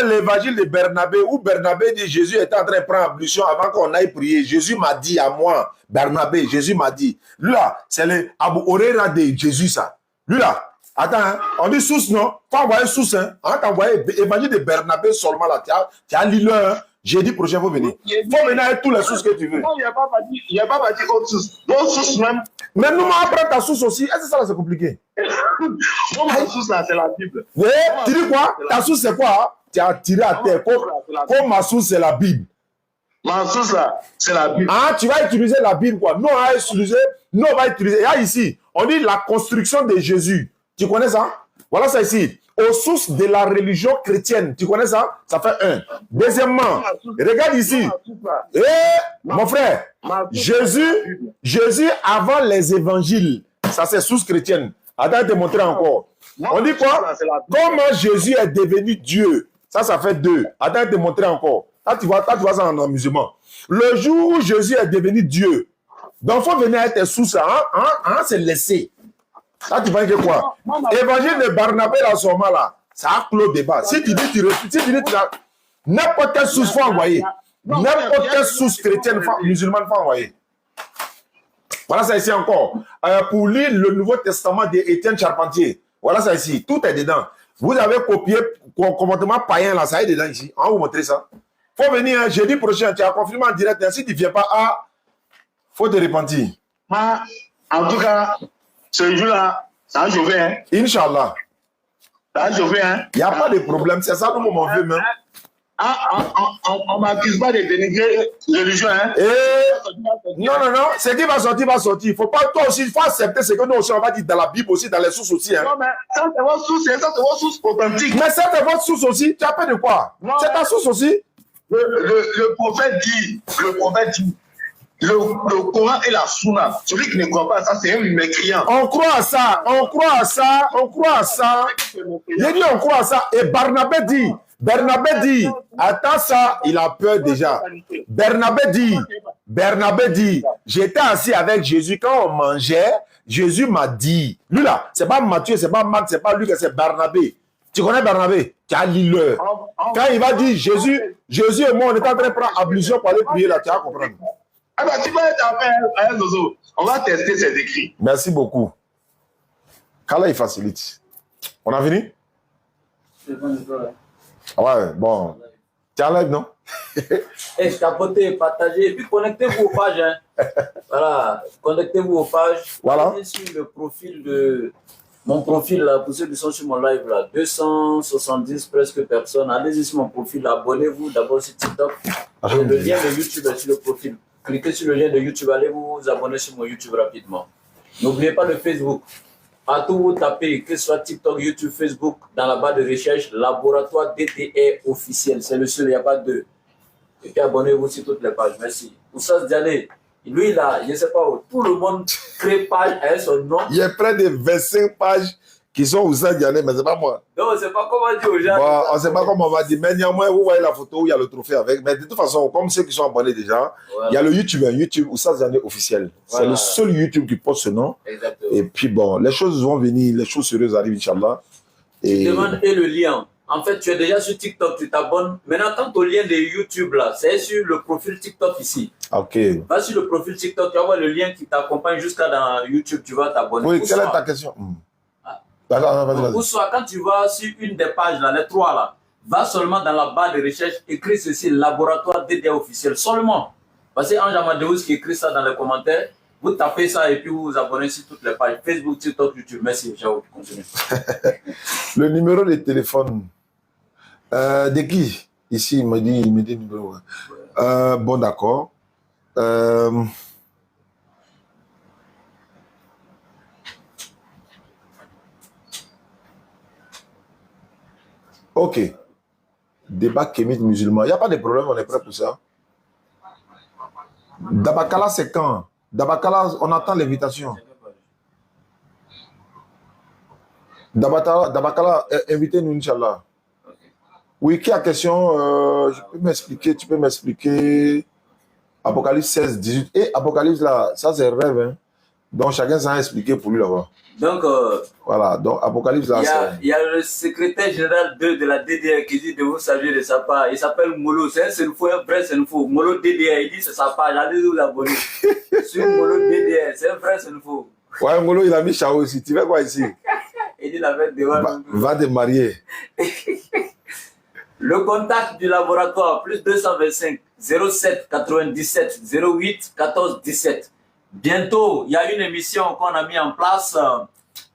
l'évangile de Bernabé où Bernabé dit Jésus était en train de prendre ablution avant qu'on aille prier. Jésus m'a dit à moi, Bernabé, Jésus m'a dit. Lui là, c'est le Abu Orera de Jésus ça. Lui là, attends, hein, on dit source non? Faut envoyer source, hein. On va envoyer l'évangile de Bernabé seulement là. Tu as lu le, hein. Jeudi prochain, il faut venir. Il faut venir avec tous les sources que tu veux. Non, il n'y a pas bâti autre source. D'autres sources même. Mais nous, on apprend ta source aussi. Est-ce que ça, c'est compliqué? Moi, ma source là, c'est la Bible. Oui, tu dis quoi? Ta source, c'est quoi? Tu as tiré à terre. Comme ma source, c'est la Bible. Ma source là, c'est la Bible. Ah, tu vas utiliser la Bible, quoi. Nous, on va utiliser. Là, ici, on dit la construction de Jésus. Tu connais ça? Voilà ça ici. Aux sources de la religion chrétienne. Tu connais ça? Ça fait un. Deuxièmement, regarde ici. Mon frère, Jésus avant les évangiles. Ça, c'est source chrétienne. Attends, je te montrer encore. On dit quoi? Comment Jésus est devenu Dieu? Ça fait deux. Attends, je te montrer encore. Là, tu vois ça en amusement. Le jour où Jésus est devenu Dieu, donc il faut venir avec tes sources. C'est laissé. Là, tu vas dire quoi? Évangile de Barnabé, là, ce moment-là, ça a clos débat. Si tu dis, n'importe quelle source, il faut envoyer. N'importe quelle source chrétienne, musulmane, il faut envoyer. Voilà ça ici encore. Pour lire le Nouveau Testament d'Étienne Charpentier, voilà ça ici. Tout est dedans. Vous avez copié le comportement païen, là, ça est dedans ici. On va vous montrer ça. Il faut venir jeudi prochain, tu as confirmé en direct. Si tu ne viens pas, il faut te repentir. En tout cas, ce jour-là, ça a chauffé, hein? Inch'Allah. Ça a chauffé, hein? Il n'y a pas de problème, c'est ça, nous, on veut même. On m'accuse pas de dénigrer religion, hein? Non, ce qui va sortir, va sortir. Il faut pas, toi aussi, il faut accepter ce que nous aussi, on va dire dans la Bible aussi, dans les sources aussi, hein? Non, mais ça, c'est votre source, ça, c'est votre source authentique. Mais ça, c'est votre source aussi. Tu as peur de quoi? C'est ta source aussi. Le prophète dit, le Coran et la Sunna, celui qui ne croit pas à ça, c'est un mécréant. On croit à ça. J'ai dit on croit à ça. Et Barnabé dit, attends ça, il a peur déjà. Barnabé dit, j'étais assis avec Jésus quand on mangeait, Jésus m'a dit, lui là, c'est pas Matthieu, c'est pas Marc, c'est pas Luc, c'est Barnabé. Tu connais Barnabé? Tu as lu le. Quand il va dire Jésus et moi, on est en train de prendre ablution pour aller prier là, tu vas comprendre. Ah bah, tu vas être avec Zozo. On va tester ses écrits. Merci beaucoup. Kala, il facilite. On a fini? Ouais, bon. Tu es en live, non? Capotez, partagez, et puis connectez-vous aux pages. Hein. Voilà, connectez-vous aux pages. Voilà. Allez sur le profil de mon profil, là, pour ceux qui sont sur mon live, là, 270 presque personnes. Allez-y sur mon profil, abonnez-vous d'abord sur TikTok. Et le lien de YouTube est sur le profil. Cliquez sur le lien de YouTube, allez vous abonner sur mon YouTube rapidement. N'oubliez pas le Facebook. Partout où vous tapez, que ce soit TikTok, YouTube, Facebook, dans la barre de recherche, laboratoire DTR officiel. C'est le seul, il n'y a pas deux. Et puis abonnez-vous sur toutes les pages. Merci. Oussas Diané, lui là, je ne sais pas où, tout le monde crée page avec son nom. Il y a près de 25 pages qui sont Oussas Diané, mais ce n'est pas moi. Non, on ne sait pas comment dire aux gens. Bon, on ne sait pas comment on va dire. Mais néanmoins, vous voyez la photo où il y a le trophée avec. Mais de toute façon, comme ceux qui sont abonnés déjà, voilà. Il y a le YouTube Oussas Diané officiel. Voilà. C'est le seul YouTube qui porte ce nom. Exactement. Et puis bon, les choses vont venir, les choses sérieuses arrivent, Inch'Allah. Tu demandes et le lien. En fait, tu es déjà sur TikTok, tu t'abonnes. Maintenant, quant au lien de YouTube, là, c'est sur le profil TikTok ici. Ok. Va sur le profil TikTok, tu vas voir le lien qui t'accompagne jusqu'à dans YouTube, tu vas t'abonner. Oui, quelle est ta question? Ou soit, quand tu vas sur une des pages, là, les trois, là, va seulement dans la barre de recherche, écris ceci, laboratoire DDA officiel, seulement. Parce que Ange Amadeus qui écrit ça dans les commentaires, Vous tapez ça et puis vous vous abonnez sur toutes les pages. Facebook, TikTok, YouTube. Merci, ciao, continue. Le numéro de téléphone de qui? Ici, il me dit le numéro. Bon, d'accord. Ok. Débat kémite musulman. Il n'y a pas de problème, on est prêt pour ça. Dabakala, c'est quand? Dabakala, on attend l'invitation. Dabakala, invitez-nous, Inch'Allah. Oui, qui a question? Tu peux m'expliquer. Apocalypse 16, 18. Et Apocalypse, là, ça c'est rêve. Hein? Donc, chacun s'en a expliqué pour lui là-bas. Donc, voilà, donc Apocalypse, là, il y a le secrétaire général de la DDR qui dit de vous saluer de sa part. Il s'appelle Molo. C'est un Senfo, un vrai Senfo. Molo DDR, il dit c'est sa page. Allez vous abonner. Sur Molo DDR, c'est un vrai Senfo. Ouais, Molo, il a mis Chao aussi. Tu veux quoi ici? Il dit la fête de va te marier. Le contact du laboratoire, plus 225 07 97 08 14 17. Bientôt, il y a une émission qu'on a mis en place.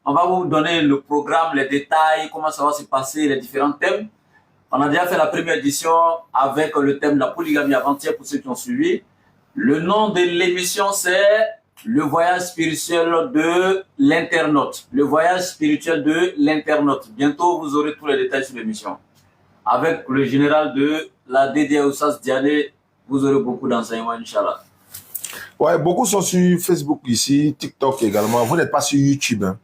On va vous donner le programme, les détails, comment ça va se passer, les différents thèmes. On a déjà fait la première édition avec le thème de la polygamie avant-hier pour ceux qui ont suivi. Le nom de l'émission, c'est le voyage spirituel de l'internaute. Le voyage spirituel de l'internaute. Bientôt, vous aurez tous les détails sur l'émission. Avec le général de la DDA Oussas Diané, vous aurez beaucoup d'enseignements, Inch'Allah. Ouais, beaucoup sont sur Facebook ici, TikTok également. Vous n'êtes pas sur YouTube, hein,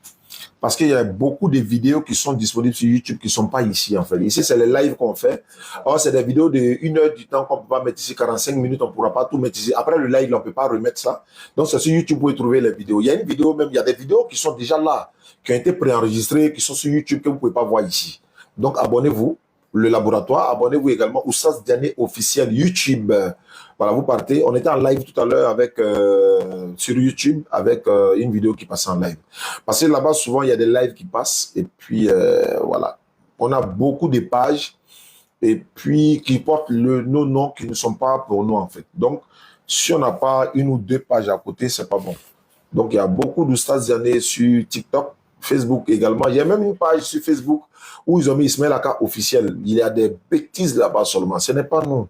parce qu'il y a beaucoup de vidéos qui sont disponibles sur YouTube qui ne sont pas ici, en fait. Ici, c'est les lives qu'on fait. Or, c'est des vidéos de 1 heure du temps qu'on ne peut pas mettre ici, 45 minutes, on ne pourra pas tout mettre ici. Après le live, on ne peut pas remettre ça. Donc, c'est sur YouTube, vous pouvez trouver les vidéos. Il y a une vidéo même, il y a des vidéos qui sont déjà là, qui ont été préenregistrées, qui sont sur YouTube, que vous ne pouvez pas voir ici. Donc, abonnez-vous. Le laboratoire, abonnez-vous également au Oussas Diané officiel YouTube. Voilà, vous partez. On était en live tout à l'heure avec sur YouTube avec une vidéo qui passait en live. Parce que là-bas, souvent, il y a des lives qui passent. Et puis, voilà. On a beaucoup de pages et puis qui portent nos noms qui ne sont pas pour nous, en fait. Donc, si on n'a pas une ou deux pages à côté, c'est pas bon. Donc, il y a beaucoup d'Oussas Diané sur TikTok, Facebook également. Il y a même une page sur Facebook où ils ont mis Ismaël Aka officiel. Il y a des bêtises là-bas seulement. Ce n'est pas nous.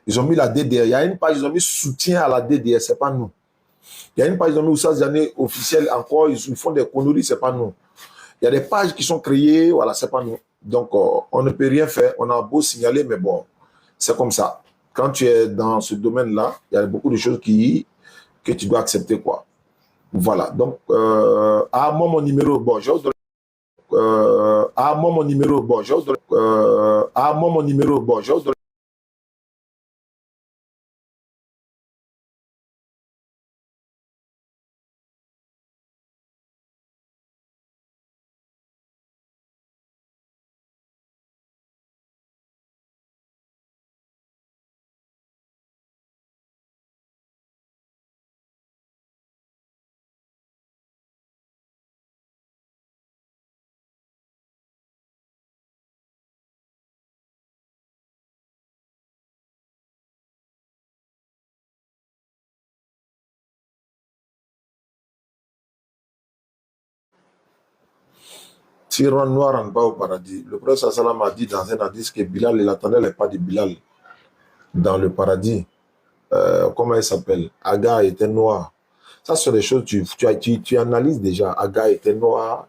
Ils ont mis la DDR. Il y a une page, ils ont mis soutien à la DDR. Ce n'est pas nous. Il y a une page, ils ont mis Oussas Diané officiel. Encore, ils font des conneries. Ce n'est pas nous. Il y a des pages qui sont créées. Voilà, ce n'est pas nous. Donc, on ne peut rien faire. On a beau signaler, mais bon, c'est comme ça. Quand tu es dans ce domaine-là, il y a beaucoup de choses que tu dois accepter, quoi. Voilà. Donc, à moi, mon numéro, bon, je donne. À moi mon numéro, bon, je donne. À moi mon numéro, bon, je donne. Si Ron Noir rentre pas au paradis, le prophète Salam a dit dans un hadith que Bilal, il attendait les pas de Bilal dans le paradis. Comment il s'appelle? Aga était noir. Ça, ce sont des choses, tu analyses déjà. Aga était noir.